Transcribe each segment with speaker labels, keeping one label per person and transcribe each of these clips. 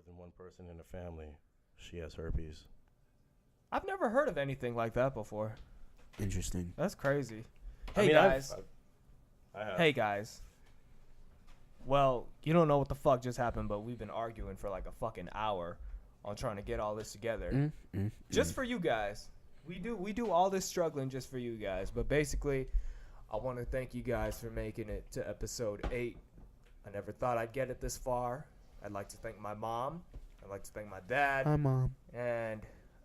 Speaker 1: than one person in a family, she has herpes.
Speaker 2: I've never heard of anything like that before.
Speaker 3: Interesting.
Speaker 2: That's crazy.
Speaker 1: I
Speaker 2: Hey
Speaker 1: mean,
Speaker 2: guys.
Speaker 1: I have.
Speaker 2: Hey guys. Well, you don't know what the fuck just happened, but we've been arguing for like a fucking hour on trying to get all this together. Just for you guys. We do all this struggling just for you guys. But basically, I want to thank you guys for making it to episode 8. I never thought I'd get it this far. I'd like to thank my mom. I'd like to thank my dad.
Speaker 3: Hi, Mom.
Speaker 2: And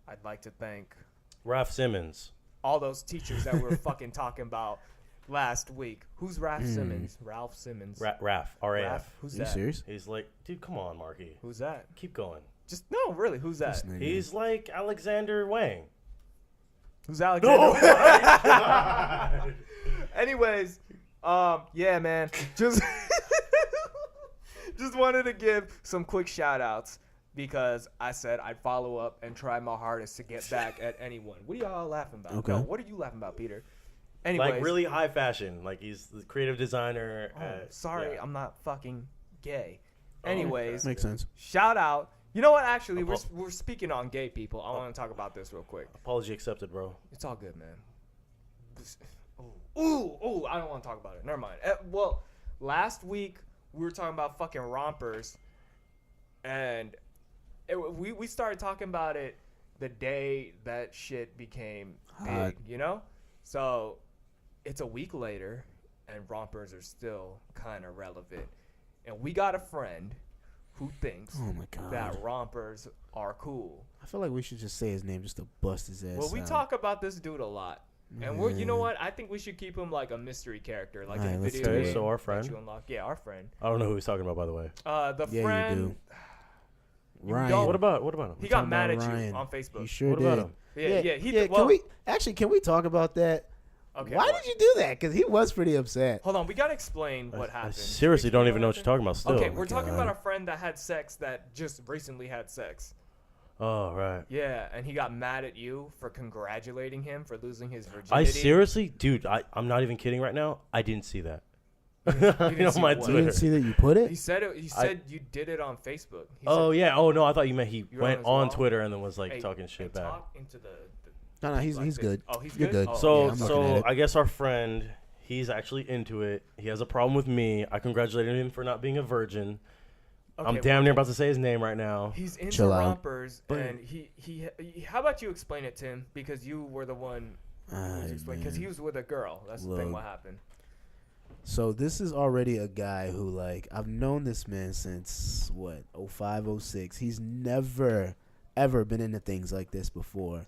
Speaker 2: I'd like to thank
Speaker 1: Ralph Simmons.
Speaker 2: all those teachers that we were fucking talking about last week. Who's Ralph Simmons? Ralph Simmons.
Speaker 1: Raf. R-A-F.
Speaker 2: Who's
Speaker 3: Are you
Speaker 2: that?
Speaker 3: serious?
Speaker 1: He's like, dude, come on, Marky.
Speaker 2: Who's that?
Speaker 1: Keep going.
Speaker 2: Just no, really. Who's that?
Speaker 3: This nigga.
Speaker 1: He's like Alexander Wang.
Speaker 2: Who's Alexander? Anyways, yeah, man. Just wanted to give some quick shout outs because I said I'd follow up and try my hardest to get back at anyone. What are y'all laughing about?
Speaker 3: Okay.
Speaker 2: No, what are you laughing about, Peter? Anyways,
Speaker 1: Like really high fashion. Like he's the creative designer.
Speaker 2: sorry,
Speaker 1: yeah.
Speaker 2: I'm not fucking gay. Anyways,
Speaker 3: Makes sense.
Speaker 2: shout out. You know what? Actually, we're speaking on gay people. I want to talk about this real quick.
Speaker 1: Apology accepted, bro.
Speaker 2: It's all good, man. Ooh, I don't want to talk about it. Never mind. Well, last week we were talking about fucking rompers, and we started talking about it the day that shit became big, you know? So it's a week later, and rompers are still kind of relevant. And we got a friend who thinks
Speaker 3: Oh my God.
Speaker 2: that rompers are cool.
Speaker 3: I feel like we should just say his name just to bust his ass.
Speaker 2: Well, we
Speaker 3: out.
Speaker 2: talk about this dude a lot. And you know what? I think we should keep him like a mystery character, like in a
Speaker 3: Alright, let's
Speaker 2: video
Speaker 3: do it.
Speaker 2: game
Speaker 1: So our
Speaker 2: that
Speaker 1: friend?
Speaker 2: you unlock. Yeah, our friend.
Speaker 1: I don't know who he's talking about, by the way.
Speaker 2: The
Speaker 3: Yeah,
Speaker 2: friend.
Speaker 3: you do.
Speaker 2: You
Speaker 3: Ryan.
Speaker 2: don't-
Speaker 1: What about him?
Speaker 2: He got
Speaker 3: talking
Speaker 2: mad at
Speaker 3: about
Speaker 2: you
Speaker 3: Ryan.
Speaker 2: on Facebook.
Speaker 3: He sure
Speaker 1: What
Speaker 3: did.
Speaker 1: about him?
Speaker 2: Yeah.
Speaker 3: Can we talk about that?
Speaker 2: Okay,
Speaker 3: Why
Speaker 2: what?
Speaker 3: did you do that? Because he was pretty upset.
Speaker 2: Hold on, we gotta explain what
Speaker 1: I
Speaker 2: happened.
Speaker 1: seriously don't even know what you're talking about still.
Speaker 2: Okay, we're talking
Speaker 3: God.
Speaker 2: about a friend that had sex that just recently had sex.
Speaker 1: Oh, right.
Speaker 2: Yeah, and he got mad at you for congratulating him for losing his virginity.
Speaker 1: I seriously, dude, I'm not even kidding right now. I didn't see that.
Speaker 2: didn't
Speaker 1: on
Speaker 2: see
Speaker 1: my
Speaker 2: what?
Speaker 3: You
Speaker 1: Twitter.
Speaker 3: didn't see that you put
Speaker 2: He
Speaker 3: it?
Speaker 2: said it. He said you did it on Facebook. He
Speaker 1: Oh
Speaker 2: said,
Speaker 1: yeah. Oh no, I thought you meant he
Speaker 2: You were on
Speaker 1: went
Speaker 2: his
Speaker 1: on
Speaker 2: wall?
Speaker 1: Twitter and then was like
Speaker 2: Hey,
Speaker 1: talking shit back.
Speaker 2: talk into the
Speaker 3: No, he's
Speaker 2: like this.
Speaker 3: good.
Speaker 2: Oh, he's
Speaker 3: You're
Speaker 2: good?
Speaker 3: good.
Speaker 2: Oh,
Speaker 1: So
Speaker 3: yeah, I'm looking at it.
Speaker 1: I guess our friend, he's actually into it. He has a problem with me. I congratulated him for not being a virgin. I'm
Speaker 2: Okay,
Speaker 1: damn near about to say his name right now.
Speaker 2: He's into
Speaker 3: Chill out.
Speaker 2: rompers, and he. How about you explain it, Tim? Because you were the one. Because he was with a girl. That's the thing.
Speaker 3: Look.
Speaker 2: What happened?
Speaker 3: So this is already a guy who, like, I've known this man since, 05, 06. He's never, ever been into things like this before.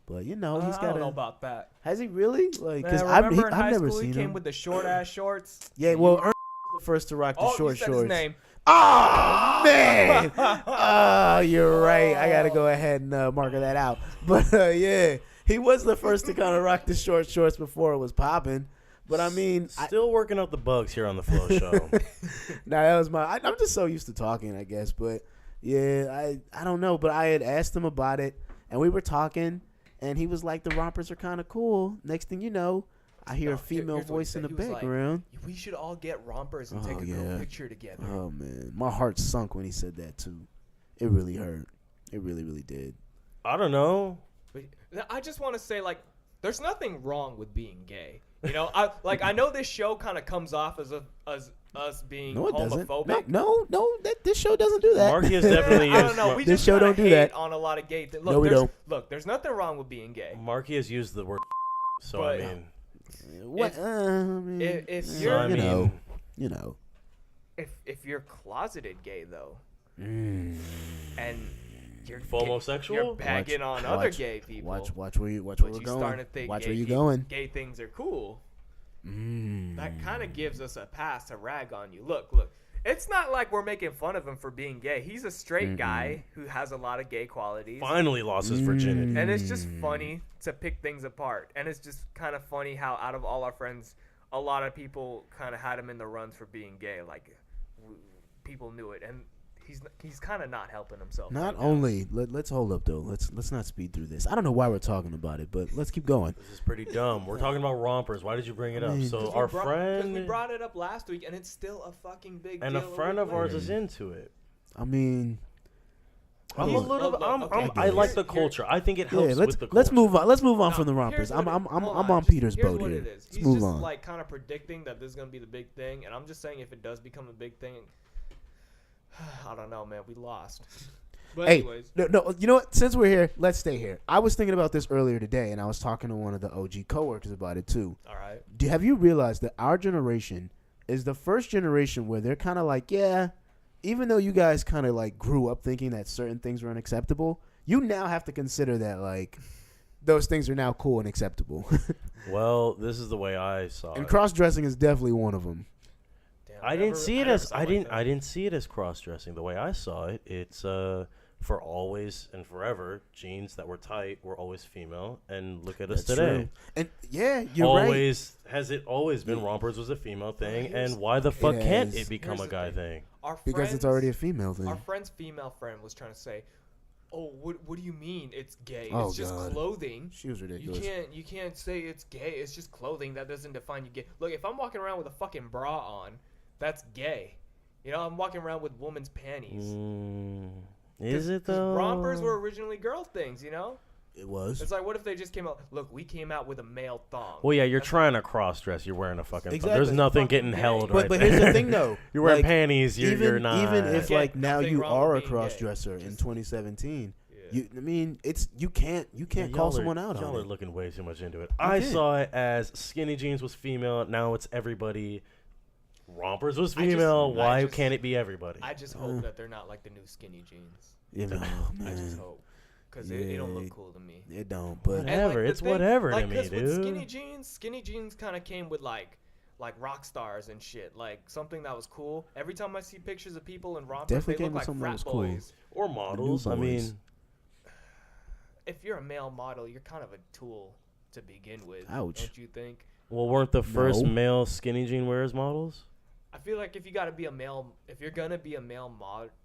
Speaker 3: But, you know, he's
Speaker 2: I
Speaker 3: got
Speaker 2: don't know about that.
Speaker 3: Has he really? Like,
Speaker 2: Man,
Speaker 3: because
Speaker 2: remember in high
Speaker 3: I've never
Speaker 2: school he
Speaker 3: seen
Speaker 2: came
Speaker 3: him.
Speaker 2: with the short ass shorts.
Speaker 3: Yeah, well, Ernst was the first to rock the
Speaker 2: Oh,
Speaker 3: short
Speaker 2: you said
Speaker 3: shorts.
Speaker 2: his name.
Speaker 3: Oh, man. Oh, you're right. I got to go ahead and mark that out. But, yeah, he was the first to kind of rock the short shorts before it was popping. But, I mean,
Speaker 1: Still working out the bugs here on the Flow Show.
Speaker 3: that was I'm just so used to talking, I guess. But, yeah, I don't know. But I had asked him about it, and we were talking, and he was like, the rompers are kind of cool. Next thing you know, I hear a female
Speaker 2: here's what he
Speaker 3: voice in
Speaker 2: said.
Speaker 3: the
Speaker 2: He was like,
Speaker 3: background.
Speaker 2: We should all get rompers and
Speaker 3: Oh,
Speaker 2: take a
Speaker 3: yeah.
Speaker 2: group picture together.
Speaker 3: Oh, man. My heart sunk when he said that, too. It really hurt. It really, really did.
Speaker 1: I don't know.
Speaker 2: But I just want to say, like, there's nothing wrong with being gay. You know, I know this show kind of comes off as us being
Speaker 3: No, it doesn't.
Speaker 2: homophobic.
Speaker 3: No, this show doesn't do that.
Speaker 1: Marky has definitely
Speaker 2: I don't
Speaker 1: used.
Speaker 2: know. We
Speaker 3: This
Speaker 2: just
Speaker 3: show
Speaker 2: kinda
Speaker 3: don't do
Speaker 2: hate
Speaker 3: that.
Speaker 2: on a lot of gay things.
Speaker 3: No, we don't.
Speaker 2: Look, there's nothing wrong with being gay.
Speaker 1: Marky has used the word. So
Speaker 2: But-
Speaker 1: I mean,
Speaker 3: What? I mean,
Speaker 2: if
Speaker 1: so
Speaker 2: you're-
Speaker 1: I
Speaker 3: you
Speaker 1: mean,
Speaker 3: know, you know.
Speaker 2: If you're closeted gay though,
Speaker 3: Mm.
Speaker 2: and you're
Speaker 1: Homosexual?
Speaker 2: you're bagging on other
Speaker 3: watch-
Speaker 2: gay people.
Speaker 3: Watch where you
Speaker 2: but
Speaker 3: we're
Speaker 2: you
Speaker 3: going.
Speaker 2: starting to think
Speaker 3: Watch
Speaker 2: gay
Speaker 3: where you
Speaker 2: people-
Speaker 3: going.
Speaker 2: Gay things are cool.
Speaker 3: Mm.
Speaker 2: That kind of gives us a pass to rag on you. Look. It's not like we're making fun of him for being gay. He's a straight guy who has a lot of gay qualities.
Speaker 1: finally lost his virginity.
Speaker 2: And it's just funny to pick things apart. And it's just kind of funny how out of all our friends, a lot of people kind of had him in the runs for being gay. Like, people knew it. And he's kind of not helping himself.
Speaker 3: Not
Speaker 2: right now.
Speaker 3: only let's hold up though. Let's not speed through this. I don't know why we're talking about it, but let's keep going.
Speaker 1: This is pretty dumb. We're talking about rompers. Why did you bring it up?
Speaker 3: I mean,
Speaker 1: So
Speaker 2: 'Cause
Speaker 1: our
Speaker 2: because
Speaker 1: friend
Speaker 2: we brought it up last week, and it's still a fucking big
Speaker 1: and
Speaker 2: deal.
Speaker 1: a friend of
Speaker 2: week
Speaker 1: ours
Speaker 2: later.
Speaker 1: is into it.
Speaker 3: I mean,
Speaker 1: I'm a little.
Speaker 3: I
Speaker 1: I like the
Speaker 2: Here-
Speaker 1: culture. I think it helps
Speaker 3: Yeah,
Speaker 1: with the culture.
Speaker 3: let's move on. Let's move on
Speaker 2: No,
Speaker 3: from the
Speaker 2: here's
Speaker 3: rompers.
Speaker 2: what
Speaker 3: I'm
Speaker 2: hold
Speaker 3: on
Speaker 2: Just-
Speaker 3: Peter's
Speaker 2: here's
Speaker 3: boat
Speaker 2: what
Speaker 3: here.
Speaker 2: it is.
Speaker 3: Let's
Speaker 2: He's
Speaker 3: move
Speaker 2: just
Speaker 3: on.
Speaker 2: like kind of predicting that this is gonna be the big thing, and I'm just saying if it does become a big thing, I don't know, man. We lost. But
Speaker 3: Hey,
Speaker 2: anyways,
Speaker 3: no, you know what? Since we're here, let's stay here. I was thinking about this earlier today, and I was talking to one of the OG coworkers about it too.
Speaker 2: all right.
Speaker 3: Have you realized that our generation is the first generation where they're kind of like, yeah, even though you guys kind of like grew up thinking that certain things were unacceptable, you now have to consider that like those things are now cool and acceptable.
Speaker 1: Well, this is the way I saw
Speaker 3: And
Speaker 1: it.
Speaker 3: cross dressing is definitely one of them.
Speaker 2: Damn,
Speaker 1: I didn't see it
Speaker 2: never
Speaker 1: as
Speaker 2: saw
Speaker 1: I
Speaker 2: it
Speaker 1: didn't
Speaker 2: like
Speaker 1: I
Speaker 2: that.
Speaker 1: didn't see it as cross dressing. The way I saw it, it's for always and forever. Jeans that were tight were always female, and look at us
Speaker 3: That's
Speaker 1: today.
Speaker 3: true. And yeah, you're right.
Speaker 1: Always has it always been rompers was a female thing,
Speaker 2: here's-
Speaker 1: and why the fuck
Speaker 3: It
Speaker 1: can't
Speaker 3: is.
Speaker 1: it become
Speaker 2: Here's
Speaker 1: a
Speaker 2: the
Speaker 1: guy
Speaker 2: thing.
Speaker 1: thing?
Speaker 2: Our
Speaker 3: Because it's already a female thing.
Speaker 2: Our friend's female friend was trying to say, "Oh, what do you mean it's gay?
Speaker 3: Oh,
Speaker 2: It's just
Speaker 3: God.
Speaker 2: clothing.
Speaker 3: She was
Speaker 2: You
Speaker 3: ridiculous.
Speaker 2: can't say it's gay. It's just clothing. That doesn't define you gay. Look, if I'm walking around with a fucking bra on, that's gay. You know, I'm walking around with woman's panties.
Speaker 1: Is it
Speaker 2: 'Cause
Speaker 1: though?
Speaker 2: rompers were originally girl things, you know?
Speaker 3: It was.
Speaker 2: It's like, what if they just came out, look, we came out with a male thong.
Speaker 1: Well, yeah, you're
Speaker 2: That's-
Speaker 1: trying to cross dress. You're wearing a fucking.
Speaker 3: Exactly.
Speaker 1: There's nothing
Speaker 2: Fucking
Speaker 1: getting
Speaker 2: gay.
Speaker 1: held
Speaker 3: But
Speaker 1: right
Speaker 3: but
Speaker 1: there.
Speaker 3: here's the thing though.
Speaker 1: You're wearing
Speaker 3: like,
Speaker 1: panties. You're not.
Speaker 3: Even if
Speaker 2: Yeah,
Speaker 3: like now
Speaker 2: nothing
Speaker 3: you
Speaker 2: wrong
Speaker 3: are
Speaker 2: with
Speaker 3: a
Speaker 2: being
Speaker 3: cross
Speaker 2: gay.
Speaker 3: dresser in
Speaker 2: Just-
Speaker 3: 2017.
Speaker 2: Yeah.
Speaker 3: I mean, you can't
Speaker 1: Yeah,
Speaker 3: call
Speaker 1: y'all
Speaker 3: someone
Speaker 1: are,
Speaker 3: out
Speaker 1: Y'all
Speaker 3: on
Speaker 1: are
Speaker 3: it.
Speaker 1: looking way too much into it.
Speaker 3: You
Speaker 1: I
Speaker 3: did.
Speaker 1: saw it as skinny jeans was female. Now it's everybody. Rompers was
Speaker 2: I just-
Speaker 1: female.
Speaker 2: I
Speaker 1: Why
Speaker 2: just-
Speaker 1: can't it be everybody?
Speaker 2: I just hope that they're not like the new skinny jeans.
Speaker 3: You know,
Speaker 2: I just
Speaker 3: man,
Speaker 2: hope. Because it don't
Speaker 3: Yeah.
Speaker 2: look cool to me.
Speaker 3: it don't. But
Speaker 2: And,
Speaker 1: Whatever,
Speaker 2: the
Speaker 1: it's whatever to me,
Speaker 2: 'cause with
Speaker 1: dude.
Speaker 2: skinny jeans kind of came with like rock stars and shit, like something that was cool. Every time I see pictures of people in rompers,
Speaker 3: Definitely
Speaker 2: they
Speaker 3: came
Speaker 2: look
Speaker 3: with
Speaker 2: like
Speaker 3: something that
Speaker 2: frat
Speaker 3: was cool.
Speaker 2: boys.
Speaker 1: Or models. I
Speaker 3: boys.
Speaker 1: mean,
Speaker 2: If you're a male model, you're kind of a tool to begin with.
Speaker 3: Ouch.
Speaker 2: Don't you think?
Speaker 1: well, weren't the first
Speaker 3: No.
Speaker 1: male skinny jean wearers models?
Speaker 2: I feel like if you're gonna be a male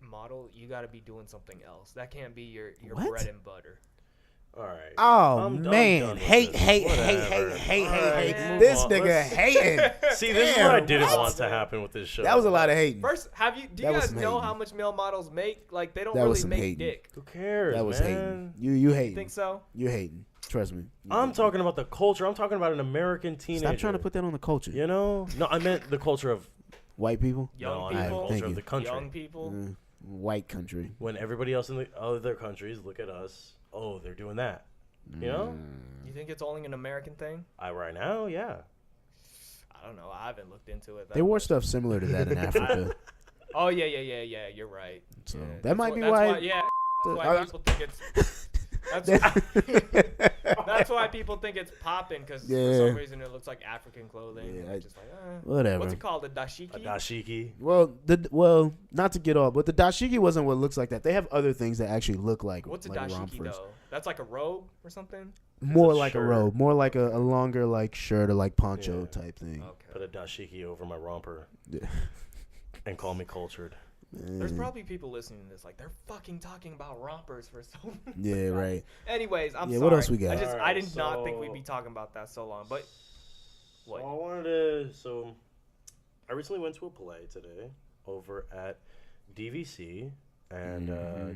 Speaker 2: model, you gotta be doing something else. That can't be your
Speaker 3: What?
Speaker 2: bread and butter.
Speaker 1: All right.
Speaker 3: oh
Speaker 1: I'm done
Speaker 3: man,
Speaker 1: with
Speaker 3: hate,
Speaker 1: this.
Speaker 3: hate,
Speaker 1: Whatever.
Speaker 3: hate.
Speaker 1: All right, move
Speaker 3: This
Speaker 1: on.
Speaker 3: nigga
Speaker 1: Let's-
Speaker 3: hating.
Speaker 1: See, this is what I
Speaker 3: Damn,
Speaker 1: didn't
Speaker 3: what?
Speaker 1: want to happen with this show.
Speaker 3: That was a lot of hating.
Speaker 2: First, do you
Speaker 3: That was
Speaker 2: guys
Speaker 3: some
Speaker 2: know
Speaker 3: hating.
Speaker 2: how much male models make? Like they don't
Speaker 3: That was
Speaker 2: really
Speaker 3: some
Speaker 2: make
Speaker 3: hating.
Speaker 2: dick.
Speaker 1: Who cares,
Speaker 3: That was
Speaker 1: man?
Speaker 3: hating. You
Speaker 2: You
Speaker 3: hating.
Speaker 2: think so?
Speaker 3: You hating. Trust me.
Speaker 1: I'm talking about the culture. I'm talking about an American teenager.
Speaker 3: Stop trying to put that on the culture.
Speaker 1: You know? No, I meant the culture of.
Speaker 3: White people.
Speaker 2: Young
Speaker 1: no, I meant
Speaker 2: people?
Speaker 1: the
Speaker 3: Thank
Speaker 1: culture of
Speaker 3: you.
Speaker 1: the country.
Speaker 2: Young people.
Speaker 3: White country.
Speaker 1: When everybody else in the other countries look at us, oh, they're doing that. You know?
Speaker 2: You think it's only an American thing?
Speaker 1: Right now, yeah.
Speaker 2: I don't know. I haven't looked into it. That
Speaker 3: They wore
Speaker 2: much.
Speaker 3: stuff similar to that in Africa.
Speaker 2: Oh yeah. You're right.
Speaker 3: So
Speaker 2: Yeah.
Speaker 3: that might be
Speaker 2: that's
Speaker 3: why.
Speaker 2: Yeah. That's why
Speaker 3: I-
Speaker 2: people think it's. That's why people think it's popping because for
Speaker 3: Yeah.
Speaker 2: some reason it looks like African clothing.
Speaker 3: Yeah,
Speaker 2: and
Speaker 3: I-
Speaker 2: it's just like,
Speaker 3: Whatever.
Speaker 2: What's it called? A dashiki?
Speaker 1: A dashiki.
Speaker 3: Well, not to get off, but the dashiki wasn't what looks like that. They have other things that actually look like
Speaker 2: What's a
Speaker 3: like
Speaker 2: dashiki
Speaker 3: rompers.
Speaker 2: though? That's like a robe or something.
Speaker 3: More
Speaker 1: a
Speaker 3: like a
Speaker 1: shirt.
Speaker 3: robe, more like a longer like shirt or like poncho
Speaker 1: Yeah.
Speaker 3: type thing.
Speaker 1: Put
Speaker 2: Okay.
Speaker 1: a dashiki over my romper
Speaker 3: Yeah.
Speaker 1: and call me cultured.
Speaker 2: There's probably people listening to this like they're fucking talking about rompers for so long.
Speaker 3: Yeah, right.
Speaker 2: Anyways, I'm
Speaker 3: Yeah,
Speaker 2: sorry.
Speaker 3: what else we got?
Speaker 2: I
Speaker 1: Alright,
Speaker 2: did not think we'd
Speaker 1: so-
Speaker 2: be talking about that so long. But what?
Speaker 1: So I wanted to. So I recently went to a play today over at DVC, and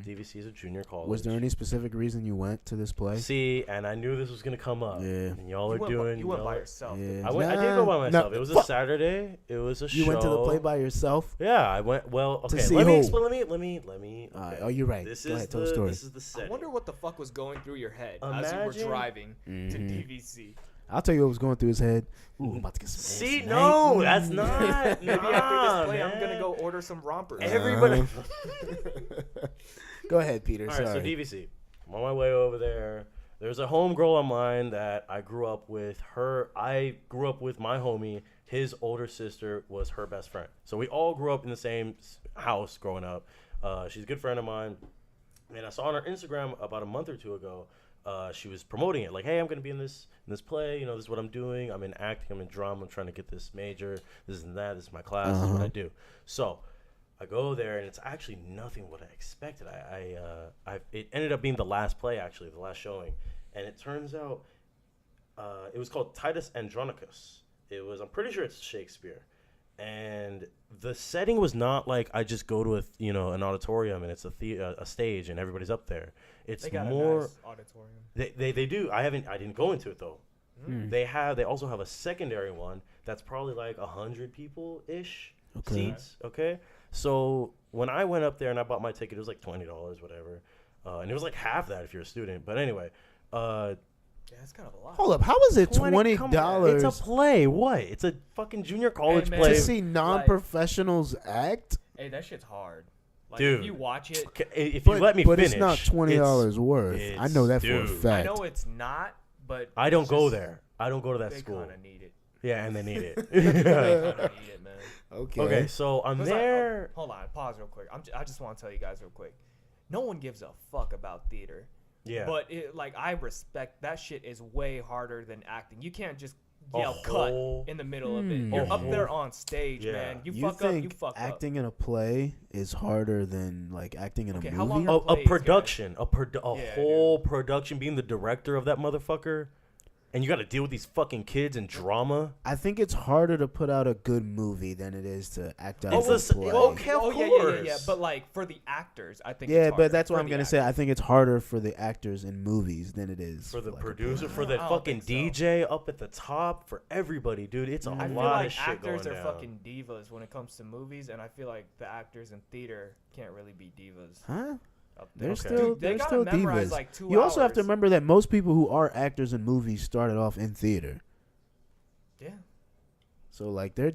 Speaker 1: DVC is a junior college.
Speaker 3: Was there any specific reason you went to this play?
Speaker 1: See, and I knew this was gonna come up.
Speaker 3: Yeah.
Speaker 1: And y'all
Speaker 2: You
Speaker 1: are
Speaker 2: went
Speaker 1: doing.
Speaker 2: you went
Speaker 1: y'all
Speaker 2: by
Speaker 1: are-
Speaker 2: yourself.
Speaker 3: Yeah.
Speaker 1: I did go by
Speaker 3: Nah,
Speaker 1: myself.
Speaker 3: no,
Speaker 1: It was a
Speaker 3: fuck.
Speaker 1: Saturday. It was a show.
Speaker 3: You went to the play by yourself?
Speaker 1: Yeah, I went. Well, okay.
Speaker 3: see
Speaker 1: Let me
Speaker 3: who?
Speaker 1: explain. Let me.
Speaker 3: Alright,
Speaker 1: Okay.
Speaker 3: oh, you're right.
Speaker 1: This
Speaker 3: Go
Speaker 1: is
Speaker 3: ahead, tell
Speaker 1: the
Speaker 3: the story.
Speaker 1: This is the setting.
Speaker 2: I wonder what the fuck was going through your head as you were
Speaker 1: Imagine-
Speaker 2: driving to
Speaker 3: Mhm.
Speaker 2: DVC.
Speaker 3: I'll tell you what was going through his head. Ooh, I'm about to get some ass
Speaker 1: See,
Speaker 3: tonight.
Speaker 1: no, that's not.
Speaker 2: Maybe after this play, I'm
Speaker 1: man.
Speaker 2: gonna go order some rompers.
Speaker 1: Everybody.
Speaker 3: Go ahead, Peter.
Speaker 1: All right,
Speaker 3: Sorry.
Speaker 1: so DVC. I'm on my way over there. There's a homegirl of mine that I grew up with. I grew up with my homie. His older sister was her best friend. So we all grew up in the same house growing up. She's a good friend of mine. And I saw on her Instagram about a month or two ago, she was promoting it. Like, hey, I'm going to be in this play. You know, this is what I'm doing. I'm in acting. I'm in drama. I'm trying to get this major. This and that. This is my class. This is what I do. So I go there, and it's actually nothing what I expected. It ended up being the last play, actually, the last showing. And it turns out it was called Titus Andronicus. I'm pretty sure it's Shakespeare. and the setting was not like I just go to an auditorium and it's a stage and everybody's up there. It's
Speaker 2: They got
Speaker 1: more.
Speaker 2: a nice auditorium.
Speaker 1: They do. I didn't go into it though.
Speaker 3: Hmm.
Speaker 1: They also have a secondary one that's probably like 100 people ish seats. Okay, so when I went up there and I bought my ticket, it was like $20, whatever, and it was like half that if you're a student. But anyway,
Speaker 2: Yeah, that's kind of a lot.
Speaker 3: Hold up, how is it $20?
Speaker 1: It's a play. What? It's a fucking junior college
Speaker 2: man.
Speaker 1: play.
Speaker 3: to see non-professionals act?
Speaker 2: Hey, that shit's hard. Like,
Speaker 1: Dude.
Speaker 2: if you watch it,
Speaker 1: Okay, if you let me
Speaker 3: but
Speaker 1: finish,
Speaker 3: it's not $20 worth. I know that for a
Speaker 1: dude.
Speaker 3: fact.
Speaker 2: I know it's not, but
Speaker 1: I don't
Speaker 2: it's
Speaker 1: go
Speaker 2: just-
Speaker 1: there. I don't go to that
Speaker 2: They
Speaker 1: school.
Speaker 2: kind of need it.
Speaker 1: Yeah, and they need it.
Speaker 2: They kind of need it, man.
Speaker 1: Okay, so I'm
Speaker 2: 'Cause
Speaker 1: there.
Speaker 2: hold on, pause real quick. I just want to tell you guys real quick. No one gives a fuck about theater.
Speaker 1: Yeah.
Speaker 2: But I respect that shit is way harder than acting. You can't just
Speaker 1: A
Speaker 2: yell
Speaker 1: whole-
Speaker 2: cut in the middle of it. You're
Speaker 1: a
Speaker 2: up there
Speaker 1: whole-
Speaker 2: on stage,
Speaker 1: Yeah.
Speaker 2: man. You
Speaker 3: You
Speaker 2: fuck up,
Speaker 3: think
Speaker 2: you fuck
Speaker 3: acting in a play is harder than like acting in
Speaker 2: Okay,
Speaker 3: a
Speaker 2: how
Speaker 3: movie?
Speaker 2: long-
Speaker 1: A
Speaker 2: plays,
Speaker 1: production, a
Speaker 2: Yeah,
Speaker 1: whole production, being the director of that motherfucker, and you got to deal with these fucking kids and drama.
Speaker 3: I think it's harder to put out a good movie than it is to act out
Speaker 1: It's
Speaker 3: a
Speaker 1: the s-
Speaker 3: play.
Speaker 1: okay, of
Speaker 2: yeah.
Speaker 1: course.
Speaker 2: But like for the actors, I think.
Speaker 3: Yeah,
Speaker 2: it's harder.
Speaker 3: but that's what
Speaker 2: For
Speaker 3: I'm
Speaker 2: the
Speaker 3: gonna say.
Speaker 2: actors.
Speaker 3: I think it's harder for the actors in movies than it is
Speaker 1: For the
Speaker 3: like a
Speaker 1: producer,
Speaker 3: play.
Speaker 1: for the
Speaker 2: I don't
Speaker 1: fucking
Speaker 2: think so.
Speaker 1: DJ up at the top, for everybody, dude. It's a
Speaker 2: I feel
Speaker 1: lot
Speaker 2: like
Speaker 1: of shit going
Speaker 2: actors are
Speaker 1: down.
Speaker 2: fucking divas when it comes to movies, and I feel like the actors in theater can't really be divas.
Speaker 3: Huh?
Speaker 2: Up there.
Speaker 3: They're
Speaker 1: Okay.
Speaker 3: still
Speaker 2: Dude, they
Speaker 3: they're
Speaker 2: gotta
Speaker 3: still
Speaker 2: memorize
Speaker 3: divas.
Speaker 2: like 2
Speaker 3: You also have to
Speaker 2: hours.
Speaker 3: remember that most people who are actors in movies started off in theater,
Speaker 2: Yeah.
Speaker 3: so like they're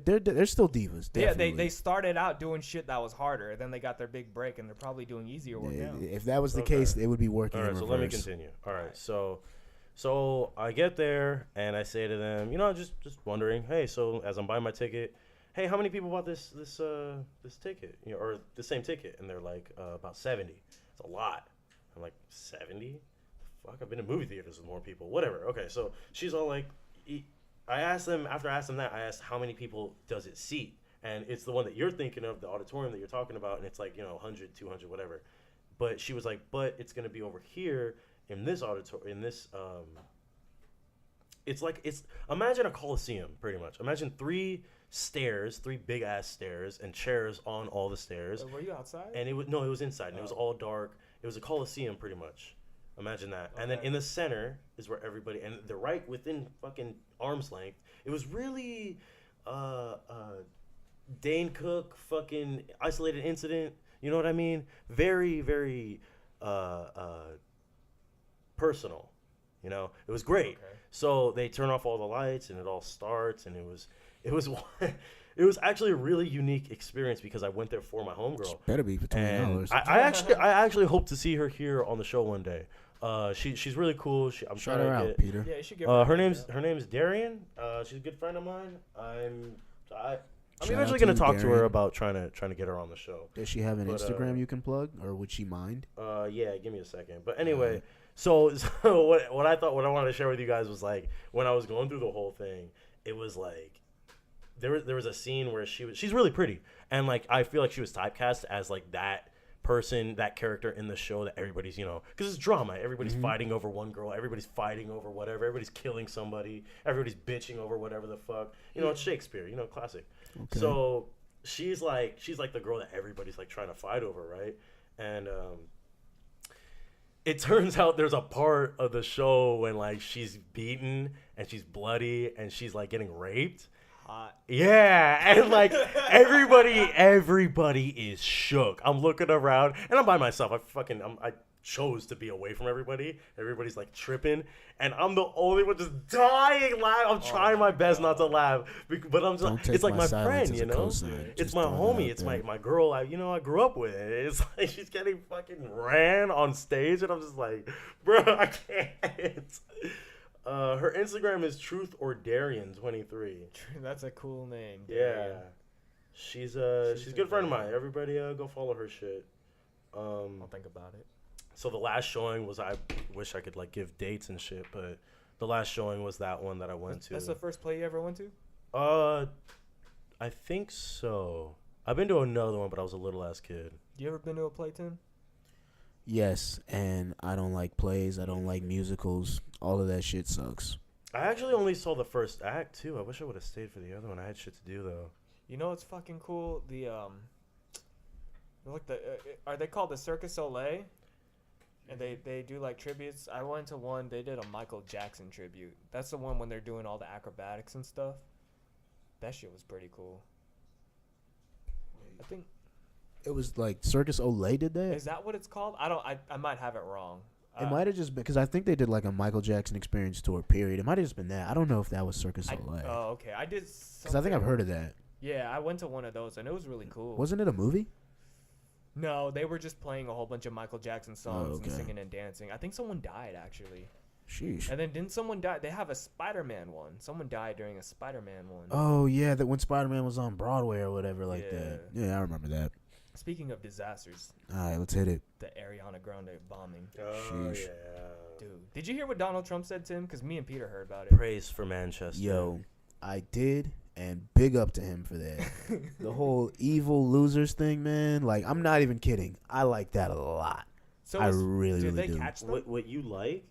Speaker 3: still divas.
Speaker 2: Yeah,
Speaker 3: Definitely.
Speaker 2: they started out doing shit that was harder, then they got their big break, and they're probably doing easier work
Speaker 3: Yeah,
Speaker 2: now.
Speaker 3: if that was the
Speaker 1: Okay.
Speaker 3: case, they would be working.
Speaker 1: All right,
Speaker 3: in
Speaker 1: so
Speaker 3: reverse.
Speaker 1: let me continue. All right, so I get there and I say to them, just wondering, hey, so as I'm buying my ticket, hey, how many people bought this ticket, or the same ticket? And they're like, about 70. It's a lot. I'm like, 70? Fuck, I've been in movie theaters with more people. Whatever. Okay, so she's all like, after I asked them that, I asked how many people does it seat? And it's the one that you're thinking of, the auditorium that you're talking about, and it's like, 100, 200, whatever. But she was like, but it's going to be over here in this auditorium, imagine a coliseum, pretty much. Imagine three big ass stairs and chairs on all the stairs.
Speaker 2: Were you outside?
Speaker 1: And it was inside, and it was all dark. It was a coliseum, pretty much. Imagine that. And then in the center is where everybody, and they're right within fucking arm's length. It was really Dane Cook fucking isolated incident. You know what I mean? Very, very personal. It was great.
Speaker 2: Okay.
Speaker 1: So they turn off all the lights and it all starts, and it was it was actually a really unique experience because I went there for my homegirl.
Speaker 3: Better be for
Speaker 1: And
Speaker 3: $20.
Speaker 1: I actually hope to see her here on the show one day. She's really cool. I'm
Speaker 3: Shout
Speaker 1: trying
Speaker 3: her
Speaker 1: to
Speaker 3: out,
Speaker 1: get.
Speaker 3: Peter.
Speaker 2: Yeah, you should give
Speaker 1: Her
Speaker 2: a
Speaker 1: name's
Speaker 2: shout.
Speaker 1: Darian. She's a good friend of mine. I'm
Speaker 3: Shout
Speaker 1: eventually
Speaker 3: out
Speaker 1: gonna
Speaker 3: to
Speaker 1: talk
Speaker 3: you,
Speaker 1: to her
Speaker 3: Darian.
Speaker 1: about trying to get her on the show.
Speaker 3: Does she have an
Speaker 1: But,
Speaker 3: Instagram you can plug, or would she mind?
Speaker 1: Yeah, give me a second. But anyway, so what I wanted to share with you guys was like when I was going through the whole thing, it was like there was a scene where she's really pretty, and like I feel like she was typecast as like that person, that character in the show that everybody's because it's drama. Everybody's fighting over one girl. Everybody's fighting over whatever. Everybody's killing somebody. Everybody's bitching over whatever the fuck. It's Shakespeare. Classic.
Speaker 3: Okay.
Speaker 1: So she's like the girl that everybody's like trying to fight over, right? And it turns out there's a part of the show when like she's beaten and she's bloody and she's like getting raped.
Speaker 2: Hot.
Speaker 1: Yeah, and like everybody is shook. I'm looking around and I'm by myself. I chose to be away from everybody. Everybody's like tripping, and I'm the only one just dying laughing. I'm trying my best not to laugh, but I'm
Speaker 3: Don't
Speaker 1: just
Speaker 3: take
Speaker 1: it's like my
Speaker 3: silence
Speaker 1: friend,
Speaker 3: as a cosign.
Speaker 1: It's
Speaker 3: Just
Speaker 1: my
Speaker 3: throwing it
Speaker 1: homie.
Speaker 3: out
Speaker 1: It's
Speaker 3: there.
Speaker 1: my girl. I grew up with. It's like she's getting fucking ran on stage, and I'm just like, bro, I can't. Her Instagram is Truth or Darian23.
Speaker 2: That's a cool name.
Speaker 1: Yeah,
Speaker 2: Darian.
Speaker 1: she's
Speaker 2: a
Speaker 1: a good friend of
Speaker 2: good
Speaker 1: mine. Everybody go follow her shit.
Speaker 2: I'll think about it.
Speaker 1: So the last showing was, I wish I could like give dates and shit, but the last showing was that one that I went to.
Speaker 2: That's the first play you ever went to?
Speaker 1: I think so. I've been to another one, but I was a little ass kid.
Speaker 2: You ever been to a play, Tim?
Speaker 3: Yes, and I don't like plays. I don't like musicals. All of that shit sucks.
Speaker 1: I actually only saw the first act too. I wish I would have stayed for the other one. I had shit to do though.
Speaker 2: You know what's fucking cool? Are they called the Circus Soleil? And they do like tributes. I went to one. They did a Michael Jackson tribute. That's the one when they're doing all the acrobatics and stuff. That shit was pretty cool. I think
Speaker 3: It was like Circus Olay did that.
Speaker 2: is that what it's called? I might have it wrong.
Speaker 3: It might have just been because I think they did like a Michael Jackson Experience tour. Period. It might have just been that. I don't know if that was Circus Olay.
Speaker 2: Oh, okay. I did.
Speaker 3: Because I think I've heard of that.
Speaker 2: Yeah, I went to one of those and it was really cool.
Speaker 3: Wasn't it a movie?
Speaker 2: No, they were just playing a whole bunch of Michael Jackson songs
Speaker 3: okay.
Speaker 2: and singing and dancing. I think someone died actually.
Speaker 3: Sheesh.
Speaker 2: And then didn't someone die? They have a Spider-Man one. Someone died during a Spider-Man one.
Speaker 3: Oh yeah, that when Spider-Man was on Broadway or whatever like
Speaker 2: Yeah.
Speaker 3: that. Yeah, I remember that.
Speaker 2: Speaking of disasters,
Speaker 3: All right, let's hit it.
Speaker 2: the Ariana Grande bombing.
Speaker 1: Oh,
Speaker 3: Sheesh.
Speaker 1: yeah.
Speaker 2: Dude, did you hear what Donald Trump said to him? Because me and Peter heard about it.
Speaker 1: Praise for Manchester.
Speaker 3: Yo, I did, and big up to him for that. The whole evil losers thing, man. Like, I'm not even kidding. I like that a lot.
Speaker 2: So
Speaker 3: I
Speaker 2: is-
Speaker 3: really,
Speaker 2: did
Speaker 3: really
Speaker 2: they
Speaker 3: do.
Speaker 2: catch them?
Speaker 1: What you like?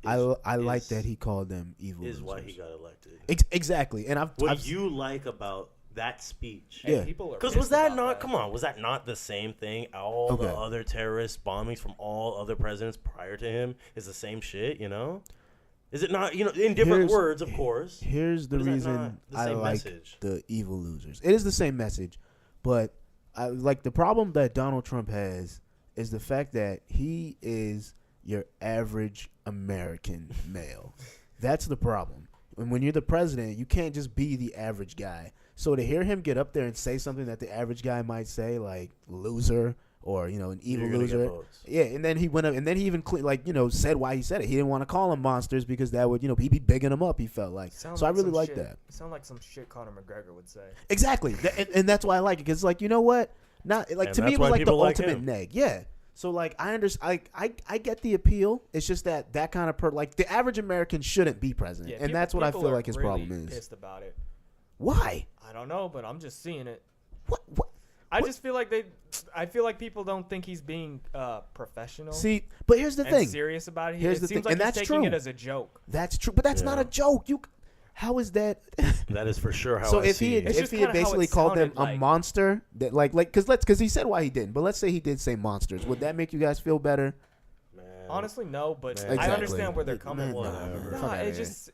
Speaker 3: I like
Speaker 1: is-
Speaker 3: that he called them evil
Speaker 1: Is
Speaker 3: losers.
Speaker 1: why he got elected.
Speaker 3: Exactly, and
Speaker 1: What
Speaker 3: I've
Speaker 1: you like about that speech?
Speaker 2: Hey,
Speaker 3: Yeah.
Speaker 2: people are
Speaker 1: Because
Speaker 2: pissed
Speaker 1: was that
Speaker 2: about
Speaker 1: not? Come on, was that not the same thing? All the
Speaker 3: Okay.
Speaker 1: other terrorist bombings from all other presidents prior to him is the same shit. You know, is it not? You know, in different
Speaker 3: Here's-
Speaker 1: words, of course.
Speaker 3: Here's the
Speaker 1: But is that
Speaker 3: reason
Speaker 1: not the
Speaker 3: I
Speaker 1: same
Speaker 3: like
Speaker 1: message?
Speaker 3: the evil losers. It is the same message, but I like the problem that Donald Trump has is the fact that he is your average American male. That's the problem. And when you're the president, you can't just be the average guy. So to hear him get up there and say something that the average guy might say, like loser or an evil
Speaker 1: You're gonna get
Speaker 3: loser,
Speaker 1: votes.
Speaker 3: yeah. And then he went up and then he even said why he said it. He didn't want to call them monsters because that would he'd be bigging them up. He felt like
Speaker 2: Sounds
Speaker 3: so. I really
Speaker 2: some
Speaker 3: like
Speaker 2: shit-
Speaker 3: that.
Speaker 2: Sound like some shit Conor McGregor would say.
Speaker 3: Exactly, and that's why I like it because like you know what, not like
Speaker 1: And
Speaker 3: to me
Speaker 1: that's
Speaker 3: it was
Speaker 1: why
Speaker 3: like the
Speaker 1: people like
Speaker 3: ultimate
Speaker 1: him.
Speaker 3: neg. Yeah. So like I understand, I get the appeal. It's just that kind of like the average American shouldn't be president,
Speaker 2: Yeah,
Speaker 3: and
Speaker 2: people-
Speaker 3: that's what I
Speaker 2: people
Speaker 3: feel
Speaker 2: are
Speaker 3: like his
Speaker 2: really
Speaker 3: problem is.
Speaker 2: Pissed about it.
Speaker 3: Why?
Speaker 2: I don't know, but I'm just seeing it.
Speaker 3: What?
Speaker 2: I just feel like I feel like people don't think he's being professional.
Speaker 3: See, but here's the
Speaker 2: and
Speaker 3: thing.
Speaker 2: serious about it.
Speaker 3: Here's
Speaker 2: it
Speaker 3: the
Speaker 2: seems
Speaker 3: thing,
Speaker 2: like
Speaker 3: and
Speaker 2: he's
Speaker 3: that's
Speaker 2: taking
Speaker 3: true.
Speaker 2: it as a joke.
Speaker 3: That's true, but that's not a joke. How is that?
Speaker 1: That is for sure how
Speaker 3: So
Speaker 1: I
Speaker 3: if
Speaker 1: see
Speaker 3: he
Speaker 1: it.
Speaker 2: It's
Speaker 3: if
Speaker 2: just
Speaker 3: he had
Speaker 2: kinda how
Speaker 3: basically
Speaker 2: it
Speaker 3: called them
Speaker 2: sounded
Speaker 3: a
Speaker 2: like.
Speaker 3: monster, that like because he said why he didn't. But let's say he did say monsters. Would that make you guys feel better?
Speaker 1: Man.
Speaker 2: Honestly, no, but
Speaker 1: Man.
Speaker 2: I
Speaker 3: Exactly.
Speaker 2: understand where they're coming
Speaker 3: Man,
Speaker 2: from.
Speaker 3: nah,
Speaker 1: Whatever.
Speaker 3: fuck
Speaker 2: No,
Speaker 3: outta
Speaker 2: it's
Speaker 3: here.
Speaker 2: just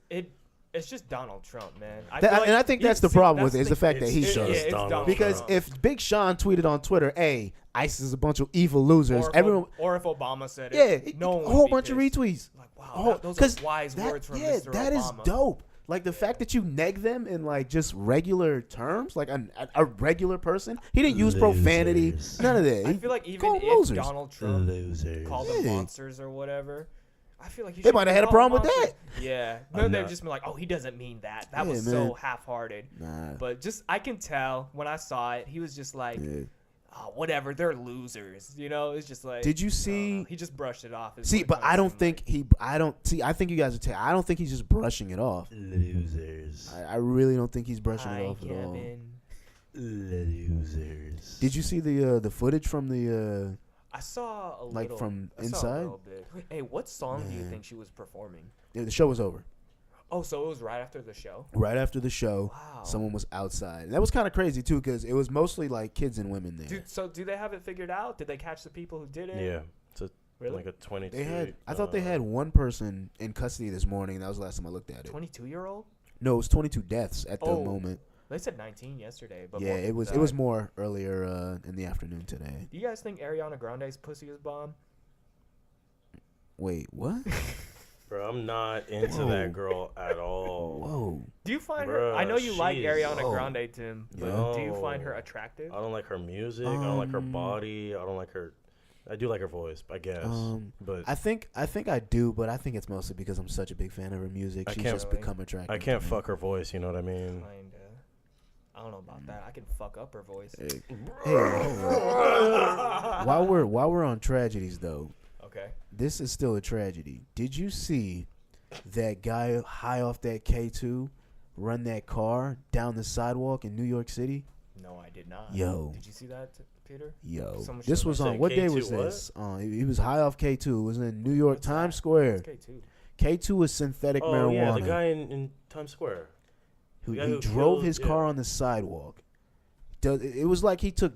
Speaker 2: it's just Donald Trump, man.
Speaker 3: And I think that's the problem with it, is the fact that he
Speaker 1: It's
Speaker 3: shows.
Speaker 1: just Donald
Speaker 3: Because
Speaker 1: Trump.
Speaker 3: if Big Sean tweeted on Twitter, "Hey, ISIS is a bunch of evil losers," everyone,
Speaker 2: or if Obama said
Speaker 3: yeah,
Speaker 2: it, no one
Speaker 3: a
Speaker 2: would
Speaker 3: whole
Speaker 2: be
Speaker 3: bunch of
Speaker 2: pissed.
Speaker 3: retweets.
Speaker 2: Like,
Speaker 3: Oh,
Speaker 2: wow, those
Speaker 3: 'cause
Speaker 2: are wise words from
Speaker 3: yeah,
Speaker 2: Mr.
Speaker 3: that is
Speaker 2: Obama.
Speaker 3: dope. Like the fact that you neg them in like just regular terms, like a regular person. He didn't use profanity,
Speaker 1: Losers.
Speaker 3: none of that.
Speaker 2: I
Speaker 3: He
Speaker 2: feel like even
Speaker 3: called
Speaker 2: if
Speaker 3: losers.
Speaker 2: Donald Trump
Speaker 1: Losers.
Speaker 2: called them
Speaker 3: Yeah.
Speaker 2: monsters or whatever, I feel like he
Speaker 3: They
Speaker 2: should
Speaker 3: might have had a
Speaker 2: call them
Speaker 3: problem with
Speaker 2: monsters. Yeah, no,
Speaker 1: I'm
Speaker 2: they'd
Speaker 1: not-
Speaker 2: just be like, "Oh, he doesn't mean that. That
Speaker 3: Yeah,
Speaker 2: was
Speaker 3: man.
Speaker 2: so half-hearted."
Speaker 3: Nah.
Speaker 2: But just I can tell when I saw it, he was just like,
Speaker 3: Yeah.
Speaker 2: "Oh, whatever, they're losers." It's just like.
Speaker 3: Did you
Speaker 2: I don't
Speaker 3: see?
Speaker 2: know. He just brushed it off. is
Speaker 3: See,
Speaker 2: what it
Speaker 3: but
Speaker 2: kinda
Speaker 3: I don't
Speaker 2: seemed
Speaker 3: think
Speaker 2: like.
Speaker 3: he. I don't see. I think you guys are. I don't think he's just brushing it off.
Speaker 1: Losers.
Speaker 3: I really don't think he's brushing
Speaker 2: Hi,
Speaker 3: it off at all.
Speaker 2: Kevin.
Speaker 1: Losers.
Speaker 3: Did you see the footage from the?
Speaker 2: I saw a
Speaker 3: Like,
Speaker 2: little.
Speaker 3: from
Speaker 2: I saw a
Speaker 3: inside?
Speaker 2: little bit. Hey, what song do you
Speaker 3: Man.
Speaker 2: think she was performing?
Speaker 3: The show was over.
Speaker 2: Oh, so it was right after the show.
Speaker 3: Right after the show,
Speaker 2: Wow.
Speaker 3: someone was outside. And that was kind of crazy too, because it was mostly like kids and women there.
Speaker 2: So do they have it figured out? Did they catch the people who did it?
Speaker 1: Yeah. It's
Speaker 2: Really?
Speaker 1: like a 22.
Speaker 3: They had. I thought they had one person in custody this morning. That was the last time I looked at it.
Speaker 2: 22-year-old?
Speaker 3: No, it was 22 deaths at the
Speaker 2: Oh,
Speaker 3: moment.
Speaker 2: They said 19 yesterday, but
Speaker 3: Yeah,
Speaker 2: more
Speaker 3: it
Speaker 2: people
Speaker 3: was. It
Speaker 2: died.
Speaker 3: was more earlier in the afternoon today.
Speaker 2: Do you guys think Ariana Grande's pussy is bomb?
Speaker 3: Wait, what?
Speaker 1: Bro, I'm not into
Speaker 3: Whoa.
Speaker 1: that girl at all.
Speaker 3: Whoa.
Speaker 2: Do you find her?
Speaker 1: Bruh,
Speaker 2: I know you like
Speaker 1: she's-
Speaker 2: Ariana
Speaker 3: Oh.
Speaker 2: Grande, Tim, but
Speaker 1: No.
Speaker 2: do you find her attractive?
Speaker 1: I don't like her music. I don't like her
Speaker 3: Um,
Speaker 1: body. I don't like her. I do like her voice, I guess. But
Speaker 3: I think I do, but I think it's mostly because I'm such a big fan of her music.
Speaker 1: I
Speaker 3: She's
Speaker 1: can't-
Speaker 3: just become attractive.
Speaker 1: I can't
Speaker 3: to me.
Speaker 1: fuck her voice. You know what I mean?
Speaker 2: Kinda. I don't know about that. I can fuck up her voice.
Speaker 3: Hey, while we're on tragedies though,
Speaker 2: Okay.
Speaker 3: this is still a tragedy. Did you see that guy high off that K2 run that car down the sidewalk in New York City?
Speaker 2: No, I did not.
Speaker 3: Yo.
Speaker 2: Did you see that, Peter?
Speaker 3: Yo,
Speaker 2: Someone
Speaker 3: this
Speaker 2: showed
Speaker 3: was
Speaker 1: me.
Speaker 3: on
Speaker 1: Say
Speaker 3: what day
Speaker 1: K2
Speaker 3: was
Speaker 1: what?
Speaker 3: this? He was high off K2. It was in New York
Speaker 2: What's
Speaker 3: Times
Speaker 2: that?
Speaker 3: Square.
Speaker 2: It's K2.
Speaker 3: K2 was synthetic
Speaker 1: Oh yeah,
Speaker 3: marijuana.
Speaker 1: the guy in Times Square.
Speaker 3: who
Speaker 1: the guy
Speaker 3: he
Speaker 1: who
Speaker 3: drove
Speaker 1: killed-
Speaker 3: his car
Speaker 1: yeah.
Speaker 3: on the sidewalk. It was like he took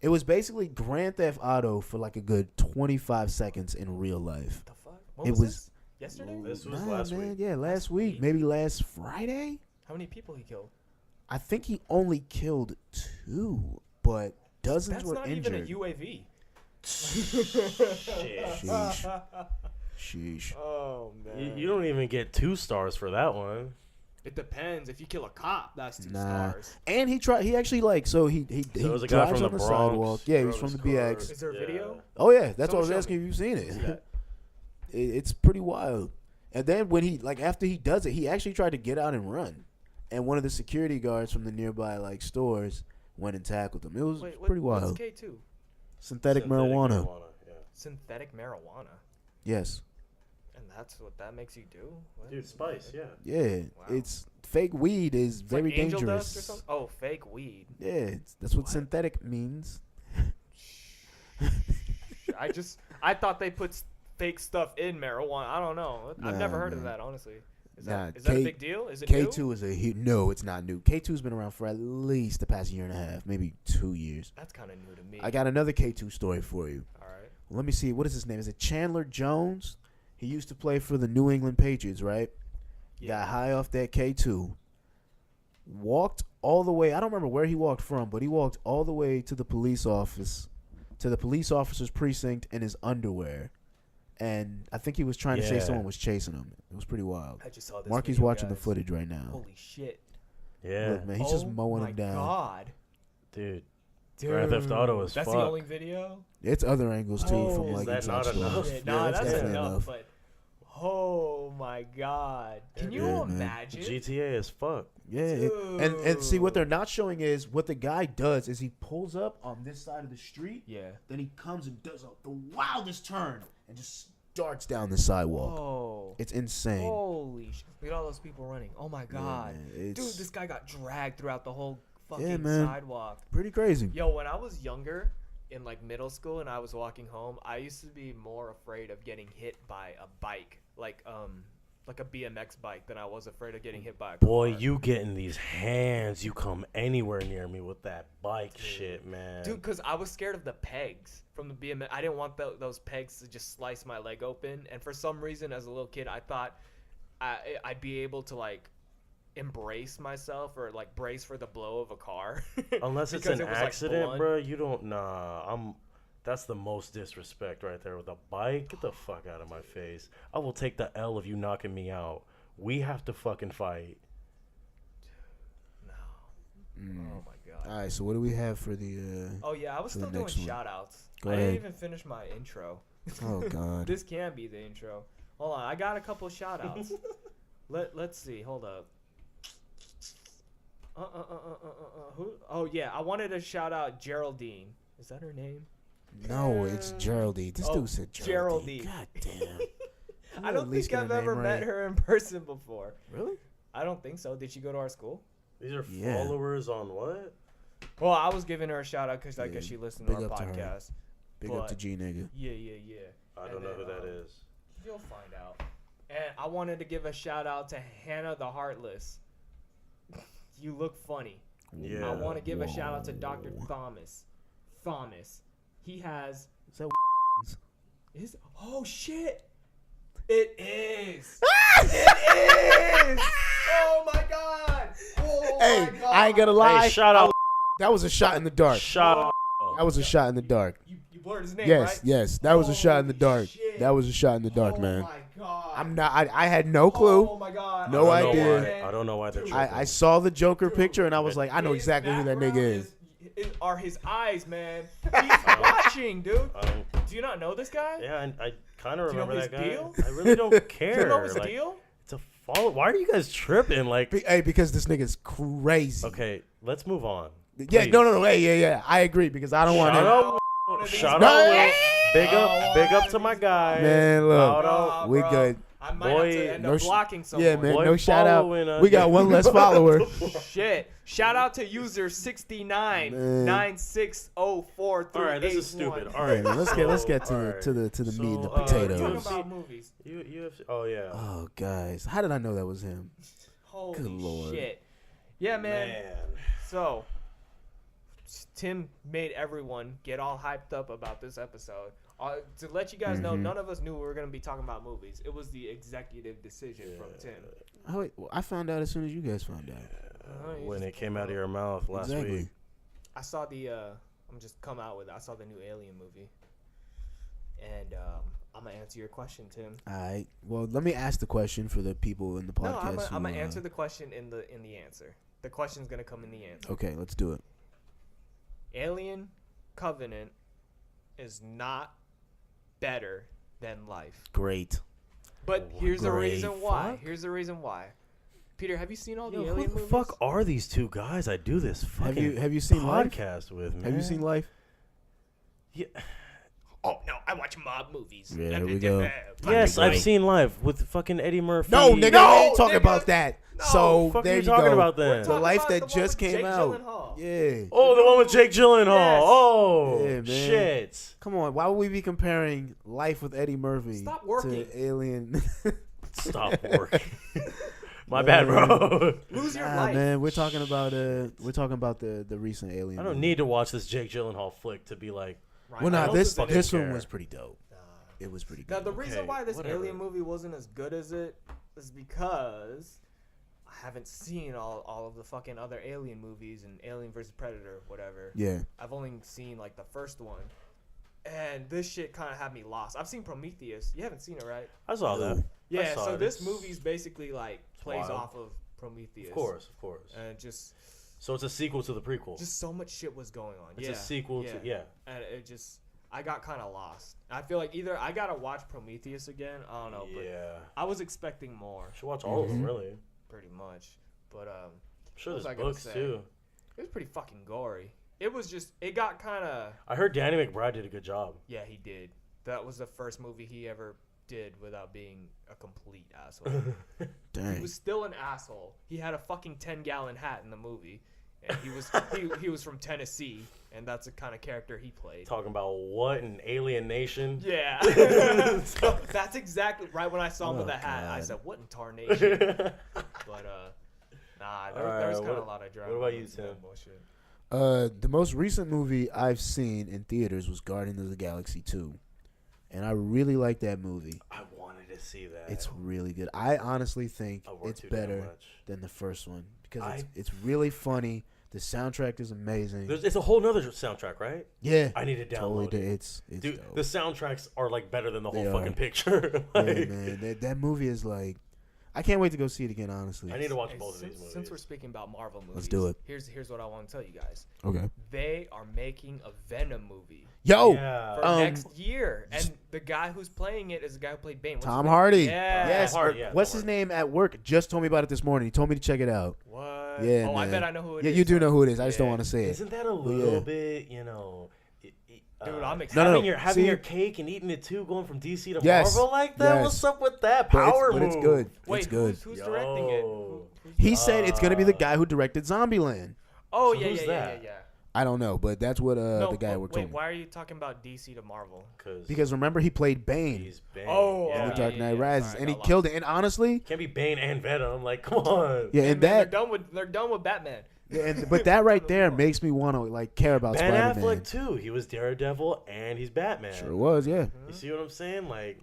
Speaker 3: It was basically Grand Theft Auto for like a good 25 seconds in real life.
Speaker 2: What the fuck? When was this? Yesterday?
Speaker 1: This was last week.
Speaker 3: Yeah, last week. Maybe last Friday.
Speaker 2: How many people he killed?
Speaker 3: I think he only killed 2, but dozens were injured.
Speaker 2: That's not even a UAV.
Speaker 3: Sheesh. Sheesh.
Speaker 2: Oh man.
Speaker 1: You don't even get 2 stars for that one.
Speaker 2: It depends. If you kill a cop, that's 2 stars.
Speaker 3: And he actually like so he
Speaker 1: So it was a guy
Speaker 3: drives
Speaker 1: from
Speaker 3: on
Speaker 1: the
Speaker 3: the
Speaker 1: Bronx,
Speaker 3: sidewalk. Yeah, he was
Speaker 1: drove
Speaker 3: from the
Speaker 1: his car.
Speaker 3: BX.
Speaker 2: Is there a video?
Speaker 3: Oh yeah, that's what I was
Speaker 2: Someone show
Speaker 3: asking if you've seen it.
Speaker 1: Yeah.
Speaker 3: It's pretty wild. And then when he after he does it, he actually tried to get out and run. And one of the security guards from the nearby stores went and tackled him. It was pretty wild.
Speaker 2: What's K2?
Speaker 3: Synthetic marijuana.
Speaker 1: Yeah.
Speaker 2: Synthetic marijuana.
Speaker 3: Yes.
Speaker 2: And that's what that makes you do? What?
Speaker 1: Dude, spice, yeah.
Speaker 3: Yeah.
Speaker 2: Wow.
Speaker 3: It's fake weed is
Speaker 2: It's
Speaker 3: very
Speaker 2: like angel
Speaker 3: dangerous.
Speaker 2: dust or something? Oh, fake weed.
Speaker 3: Yeah, that's what
Speaker 2: What?
Speaker 3: synthetic means.
Speaker 2: I thought they put fake stuff in marijuana. I don't know. I've never heard of
Speaker 3: man.
Speaker 2: that, honestly. Is
Speaker 3: Nah,
Speaker 2: that a big deal? Is it new?
Speaker 3: K2 is no, it's not new. K2's been around for at least the past year and a half, maybe 2 years.
Speaker 2: That's kind of new to me.
Speaker 3: I got another K2 story for you.
Speaker 2: All right.
Speaker 3: Let me see. What is his name? Is it Chandler Jones? He used to play for the New England Patriots, right?
Speaker 2: Yeah.
Speaker 3: Got high off that K2. Walked all the way. I don't remember where he walked from, but he walked all the way to the police office, to the police officer's precinct in his underwear. And I think he was trying to say someone was chasing him. It was pretty wild.
Speaker 2: I just saw this.
Speaker 3: Marky's
Speaker 2: video,
Speaker 3: watching the
Speaker 2: guys.
Speaker 3: footage right now.
Speaker 2: Holy shit.
Speaker 1: Yeah.
Speaker 3: Look, man, he's just mowing him down.
Speaker 2: Oh my god.
Speaker 1: Dude. Grand Theft Auto is
Speaker 2: That's
Speaker 1: fuck.
Speaker 2: the only video?
Speaker 3: It's other angles too
Speaker 2: Oh,
Speaker 3: from
Speaker 2: is
Speaker 3: like
Speaker 1: that
Speaker 3: inside
Speaker 1: not
Speaker 3: stores.
Speaker 1: enough?
Speaker 2: Shit,
Speaker 3: Yeah,
Speaker 2: nah,
Speaker 3: that's
Speaker 2: that's
Speaker 3: definitely
Speaker 2: enough, but oh my god. Can you
Speaker 3: Yeah, man.
Speaker 2: imagine?
Speaker 1: GTA is fuck.
Speaker 3: Yeah, and see what they're not showing is what the guy does is he pulls up on this side of the street,
Speaker 2: Yeah.
Speaker 3: then he comes and does the wildest turn and just darts down the sidewalk.
Speaker 2: Whoa.
Speaker 3: It's insane.
Speaker 2: Holy shit. Look at all those people running. Oh my god.
Speaker 3: man,
Speaker 2: Dude,
Speaker 3: it's
Speaker 2: this guy got dragged throughout the whole fucking
Speaker 3: man.
Speaker 2: sidewalk.
Speaker 3: pretty crazy.
Speaker 2: Yo, when I was younger, in like middle school and I was walking home, I used to be more afraid of getting hit by a bike, like a BMX bike, than I was afraid of getting hit by a car.
Speaker 1: Boy, you getting these hands. You come anywhere near me with that bike shit, man.
Speaker 2: Dude, because I was scared of the pegs from the BMX. I didn't want those pegs to just slice my leg open. And for some reason, as a little kid, I thought I'd be able to, like, embrace myself or, like, brace for the blow of a car.
Speaker 1: Unless it's
Speaker 2: Because
Speaker 1: an
Speaker 2: it was, like,
Speaker 1: accident,
Speaker 2: blunt.
Speaker 1: bro, you don't. That's the most disrespect right there with a bike. Get the fuck out of my face. I will take the L of you knocking me out. We have to fucking fight.
Speaker 2: No.
Speaker 3: Mm.
Speaker 2: Oh, my God.
Speaker 3: All right, so what do we have for the?
Speaker 2: Oh, yeah, I was
Speaker 3: for the
Speaker 2: still doing
Speaker 3: next one.
Speaker 2: shout-outs.
Speaker 3: Go
Speaker 2: I
Speaker 3: ahead.
Speaker 2: didn't even finish my intro.
Speaker 3: Oh God.
Speaker 2: This can be the intro. Hold on, I got a couple shout-outs. Let's see, hold up. Who? Oh, yeah, I wanted to shout out Geraldine. Is that her name?
Speaker 3: No, it's Geraldine. This dude said Geraldine.
Speaker 2: Geraldine.
Speaker 3: God damn.
Speaker 2: I don't think I've ever met her in person before.
Speaker 3: Really?
Speaker 2: I don't think so. Did she go to our school?
Speaker 1: These are
Speaker 3: Yeah.
Speaker 1: followers on what?
Speaker 2: Well, I was giving her a shout out because I
Speaker 3: Yeah,
Speaker 2: guess she listened to
Speaker 3: big
Speaker 2: our
Speaker 3: up to her.
Speaker 2: podcast.
Speaker 3: Big up to G nigga.
Speaker 2: Yeah.
Speaker 1: I
Speaker 2: And
Speaker 1: don't know
Speaker 2: then,
Speaker 1: who that is.
Speaker 2: You'll find out. And I wanted to give a shout out to Hannah the Heartless. You look funny.
Speaker 1: Yeah.
Speaker 2: I want to give a shout out to
Speaker 3: Whoa.
Speaker 2: Dr. Thomas. He has.
Speaker 3: Is that
Speaker 2: Is oh shit! It is. It is. Oh my god. Oh
Speaker 3: Hey,
Speaker 2: my god.
Speaker 3: I ain't gonna lie.
Speaker 1: Hey, shout out.
Speaker 3: That was a shot in the dark.
Speaker 1: Shout out.
Speaker 3: That was a shot in the dark.
Speaker 2: You blurred his name,
Speaker 3: Yes,
Speaker 2: right?
Speaker 3: yes. That was a shot in the
Speaker 2: Holy
Speaker 3: dark.
Speaker 2: shit.
Speaker 3: That was a shot in the dark,
Speaker 2: Oh
Speaker 3: man.
Speaker 2: my god.
Speaker 3: I'm not. I had no clue.
Speaker 2: Oh my god.
Speaker 3: No
Speaker 1: I don't know
Speaker 3: idea.
Speaker 1: why- I don't know why they're
Speaker 2: Dude.
Speaker 1: tripping.
Speaker 3: I saw the Joker
Speaker 2: Dude.
Speaker 3: picture and I was like, I know
Speaker 2: His
Speaker 3: exactly who that nigga
Speaker 2: background
Speaker 3: is.
Speaker 2: Are his eyes, man? He's watching, dude. Do you not know this guy?
Speaker 1: Yeah, I kind of
Speaker 2: Do you know
Speaker 1: remember that
Speaker 2: his
Speaker 1: guy.
Speaker 2: deal?
Speaker 1: I really don't care.
Speaker 2: Do you know his
Speaker 1: Like,
Speaker 2: deal?
Speaker 1: It's a follow. Why are you guys tripping? Like,
Speaker 3: Hey, because this nigga's crazy.
Speaker 1: okay, let's move on.
Speaker 3: Yeah,
Speaker 1: Please.
Speaker 3: no. Hey, yeah. I agree because I don't want
Speaker 1: Shout
Speaker 3: him.
Speaker 1: out.
Speaker 2: One of these
Speaker 1: Shout
Speaker 3: No,
Speaker 1: out.
Speaker 3: hey!
Speaker 1: Will. Big up to my guy.
Speaker 3: Man, look.
Speaker 1: Shout out.
Speaker 3: We
Speaker 2: bro.
Speaker 3: good.
Speaker 2: I might
Speaker 1: Boy,
Speaker 2: have to end
Speaker 3: no
Speaker 2: up
Speaker 3: sh-
Speaker 2: blocking someone.
Speaker 3: Yeah, man.
Speaker 1: Boy,
Speaker 3: No shout out.
Speaker 1: following us.
Speaker 3: We got one less follower.
Speaker 2: Shit. Shout out to user
Speaker 3: Man.
Speaker 2: 69960438.
Speaker 1: All right, this is stupid. All
Speaker 3: Hey,
Speaker 1: right,
Speaker 3: man, let's get to
Speaker 1: all
Speaker 3: the
Speaker 1: right.
Speaker 3: to the
Speaker 1: So,
Speaker 3: meat and the
Speaker 1: uh,
Speaker 3: potatoes.
Speaker 2: Talking
Speaker 1: UFC
Speaker 2: about movies.
Speaker 1: UFC. Oh yeah.
Speaker 3: Oh, guys, how did I know that was him?
Speaker 2: Holy
Speaker 3: Good lord.
Speaker 2: shit. Yeah, man. So, Tim made everyone get all hyped up about this episode. To let you guys know, none of us knew we were going to be talking about movies. It was the executive decision from Tim.
Speaker 3: Oh, wait, I found out as soon as you guys found out.
Speaker 1: When it came out of your mouth last week.
Speaker 2: I saw I saw the new Alien movie. And I'm going to answer your question, Tim.
Speaker 3: All right. Well, let me ask the question for the people in the podcast.
Speaker 2: No, I'm going to answer the question in the answer. The question's going to come in the answer.
Speaker 3: Okay, let's do it.
Speaker 2: Alien Covenant is not better than Life.
Speaker 3: Great.
Speaker 2: But here's the
Speaker 3: Great.
Speaker 2: reason why.
Speaker 1: Fuck.
Speaker 2: Here's the reason why. Peter, have you seen all the
Speaker 1: Yo,
Speaker 2: Alien
Speaker 1: who the
Speaker 2: movies?
Speaker 1: fuck are these two guys I do this fucking
Speaker 3: Have you seen Life?
Speaker 1: podcast with, man?
Speaker 3: Have you seen Life?
Speaker 1: Yeah.
Speaker 2: Oh, no, I watch mob movies.
Speaker 3: Yeah, here we go.
Speaker 1: Yes, I've seen Live with fucking Eddie Murphy.
Speaker 3: No, nigga,
Speaker 2: No,
Speaker 3: we ain't talking
Speaker 2: nigga.
Speaker 3: about that.
Speaker 2: No.
Speaker 3: So
Speaker 1: Fuck
Speaker 3: there
Speaker 1: you
Speaker 3: you
Speaker 1: talking
Speaker 3: go.
Speaker 1: about then?
Speaker 3: The Life
Speaker 2: Talking
Speaker 3: that
Speaker 2: about the one
Speaker 3: just
Speaker 2: with
Speaker 3: came
Speaker 2: Jake
Speaker 3: out.
Speaker 2: Gyllenhaal.
Speaker 3: Yeah.
Speaker 1: Oh, the one with Jake Gyllenhaal.
Speaker 2: Yes.
Speaker 1: Oh,
Speaker 3: Yeah, man.
Speaker 1: shit.
Speaker 3: Come on, why would we be comparing Life with Eddie Murphy
Speaker 2: Stop working.
Speaker 3: to Alien?
Speaker 1: Stop working. My bad, bro.
Speaker 2: Lose your
Speaker 3: Nah,
Speaker 2: life.
Speaker 3: man, we're talking about the recent Alien.
Speaker 1: I don't
Speaker 3: movie.
Speaker 1: need to watch this Jake Gyllenhaal flick to be like,
Speaker 2: Ryan
Speaker 3: Well, nah,
Speaker 2: Reynolds
Speaker 3: this
Speaker 2: is in it.
Speaker 3: this
Speaker 1: care.
Speaker 3: one was pretty dope. It was pretty good.
Speaker 2: Now, the reason
Speaker 1: Okay,
Speaker 2: why this
Speaker 1: whatever.
Speaker 2: Alien movie wasn't as good as it is because I haven't seen all of the fucking other Alien movies and Alien vs. Predator, whatever.
Speaker 3: Yeah.
Speaker 2: I've only seen, like, the first one. And this shit kind of had me lost. I've seen Prometheus. You haven't seen it, right?
Speaker 1: I saw that.
Speaker 3: No.
Speaker 2: Yeah,
Speaker 1: saw
Speaker 2: so
Speaker 1: it.
Speaker 2: this
Speaker 1: It's
Speaker 2: movie's basically, like, plays
Speaker 1: wild.
Speaker 2: off of Prometheus.
Speaker 1: Of course.
Speaker 2: And just
Speaker 1: So it's a sequel to the prequel.
Speaker 2: so much shit was going on.
Speaker 1: It's a sequel to, yeah.
Speaker 2: And it just, I got kind of lost. I feel like either I got to watch Prometheus again. I don't know. But
Speaker 1: Yeah.
Speaker 2: I was expecting more,
Speaker 1: Should watch all of them, really.
Speaker 2: pretty much. But
Speaker 1: I'm sure
Speaker 2: What was
Speaker 1: there's
Speaker 2: I gonna
Speaker 1: books,
Speaker 2: say?
Speaker 1: too.
Speaker 2: it was pretty fucking gory. It was just, it got kind of,
Speaker 1: I heard Danny McBride did a good job.
Speaker 2: yeah, he did. That was the first movie he ever did without being a complete asshole. He
Speaker 3: Dang.
Speaker 2: was still an asshole. He had a fucking 10-gallon hat in the movie. And he was he was from Tennessee, and that's the kind of character he played.
Speaker 1: Talking about what an alien nation.
Speaker 2: Yeah. That's exactly right. When I saw him with
Speaker 3: Oh,
Speaker 2: the hat, I
Speaker 3: God.
Speaker 2: said, what in tarnation? But, nah, there
Speaker 1: Alright,
Speaker 2: was kind of
Speaker 1: what-
Speaker 2: a lot of drama.
Speaker 1: what about you,
Speaker 2: and some
Speaker 1: Tim?
Speaker 2: bullshit.
Speaker 3: The most recent movie I've seen in theaters was Guardians of the Galaxy 2. And I really like that movie.
Speaker 1: I wanted to see that.
Speaker 3: It's really good. I honestly think
Speaker 1: I worked
Speaker 3: it's
Speaker 1: too damn
Speaker 3: better
Speaker 1: much.
Speaker 3: than the first one because it's really funny. The soundtrack is amazing.
Speaker 1: It's a whole nother soundtrack, right?
Speaker 3: Yeah.
Speaker 1: I need to
Speaker 3: Totally.
Speaker 1: download it.
Speaker 3: It's
Speaker 1: Dude,
Speaker 3: dope.
Speaker 1: the soundtracks are like better than the whole
Speaker 3: They
Speaker 1: fucking
Speaker 3: are.
Speaker 1: picture.
Speaker 3: Yeah,
Speaker 1: Like,
Speaker 3: man. That movie is like, I can't wait to go see it again, honestly.
Speaker 1: I need to watch
Speaker 2: Hey,
Speaker 1: both of these movies.
Speaker 2: since we're speaking about Marvel movies,
Speaker 3: Let's do it.
Speaker 2: Here's what I want to tell you guys.
Speaker 3: Okay.
Speaker 2: They are making a Venom movie
Speaker 3: Yo,
Speaker 1: Yeah.
Speaker 2: for
Speaker 3: Um,
Speaker 2: next year, and the guy who's playing it is the guy who played Bane. What's his
Speaker 3: Tom
Speaker 2: name?
Speaker 3: Hardy.
Speaker 2: Yeah.
Speaker 3: Yes.
Speaker 1: Tom Hardy,
Speaker 3: or-
Speaker 1: yeah,
Speaker 3: what's
Speaker 1: Tom
Speaker 3: his
Speaker 1: Hardy.
Speaker 3: name at work? Just told me about it this morning. He told me to check it out.
Speaker 2: What?
Speaker 3: Yeah,
Speaker 2: Oh, I
Speaker 3: man.
Speaker 2: bet I know who it is.
Speaker 3: Yeah, you do know who it is. I just don't
Speaker 2: Yeah.
Speaker 3: want to say it.
Speaker 1: Isn't that a little bit, you know...
Speaker 2: Dude, I'm
Speaker 3: No,
Speaker 2: excited.
Speaker 3: no.
Speaker 1: Having
Speaker 3: See?
Speaker 1: your cake and eating it too, going from DC to
Speaker 3: Yes.
Speaker 1: Marvel like that?
Speaker 3: Yes.
Speaker 1: What's up with that
Speaker 3: But
Speaker 1: power
Speaker 3: it's
Speaker 1: move?
Speaker 3: good.
Speaker 2: Wait,
Speaker 3: it's good.
Speaker 2: who's directing it?
Speaker 1: Yo.
Speaker 3: He said it's gonna be the guy who directed Zombieland.
Speaker 2: Oh,
Speaker 1: So
Speaker 2: yeah,
Speaker 1: who's
Speaker 2: yeah,
Speaker 1: that?
Speaker 2: yeah.
Speaker 3: I don't know, but that's what
Speaker 2: No,
Speaker 3: the guy at
Speaker 2: but
Speaker 3: work
Speaker 2: wait,
Speaker 3: told me.
Speaker 2: why are you talking about DC to Marvel?
Speaker 3: Because remember he played Bane
Speaker 1: he's Bane.
Speaker 2: Oh,
Speaker 1: yeah.
Speaker 3: in The Dark
Speaker 2: yeah,
Speaker 3: Knight
Speaker 2: yeah.
Speaker 3: Rises,
Speaker 2: Sorry,
Speaker 3: and he
Speaker 2: got
Speaker 3: killed it. And honestly,
Speaker 1: Can't be Bane and Venom. Like, come on.
Speaker 3: yeah,
Speaker 2: Hey,
Speaker 3: and
Speaker 2: man,
Speaker 3: that,
Speaker 2: they're done with Batman.
Speaker 3: but that right there makes me want to like care about
Speaker 1: Ben
Speaker 3: Spider-Man.
Speaker 1: Affleck too. He was Daredevil and he's Batman.
Speaker 3: Sure was, yeah.
Speaker 1: You see what I'm saying? Like,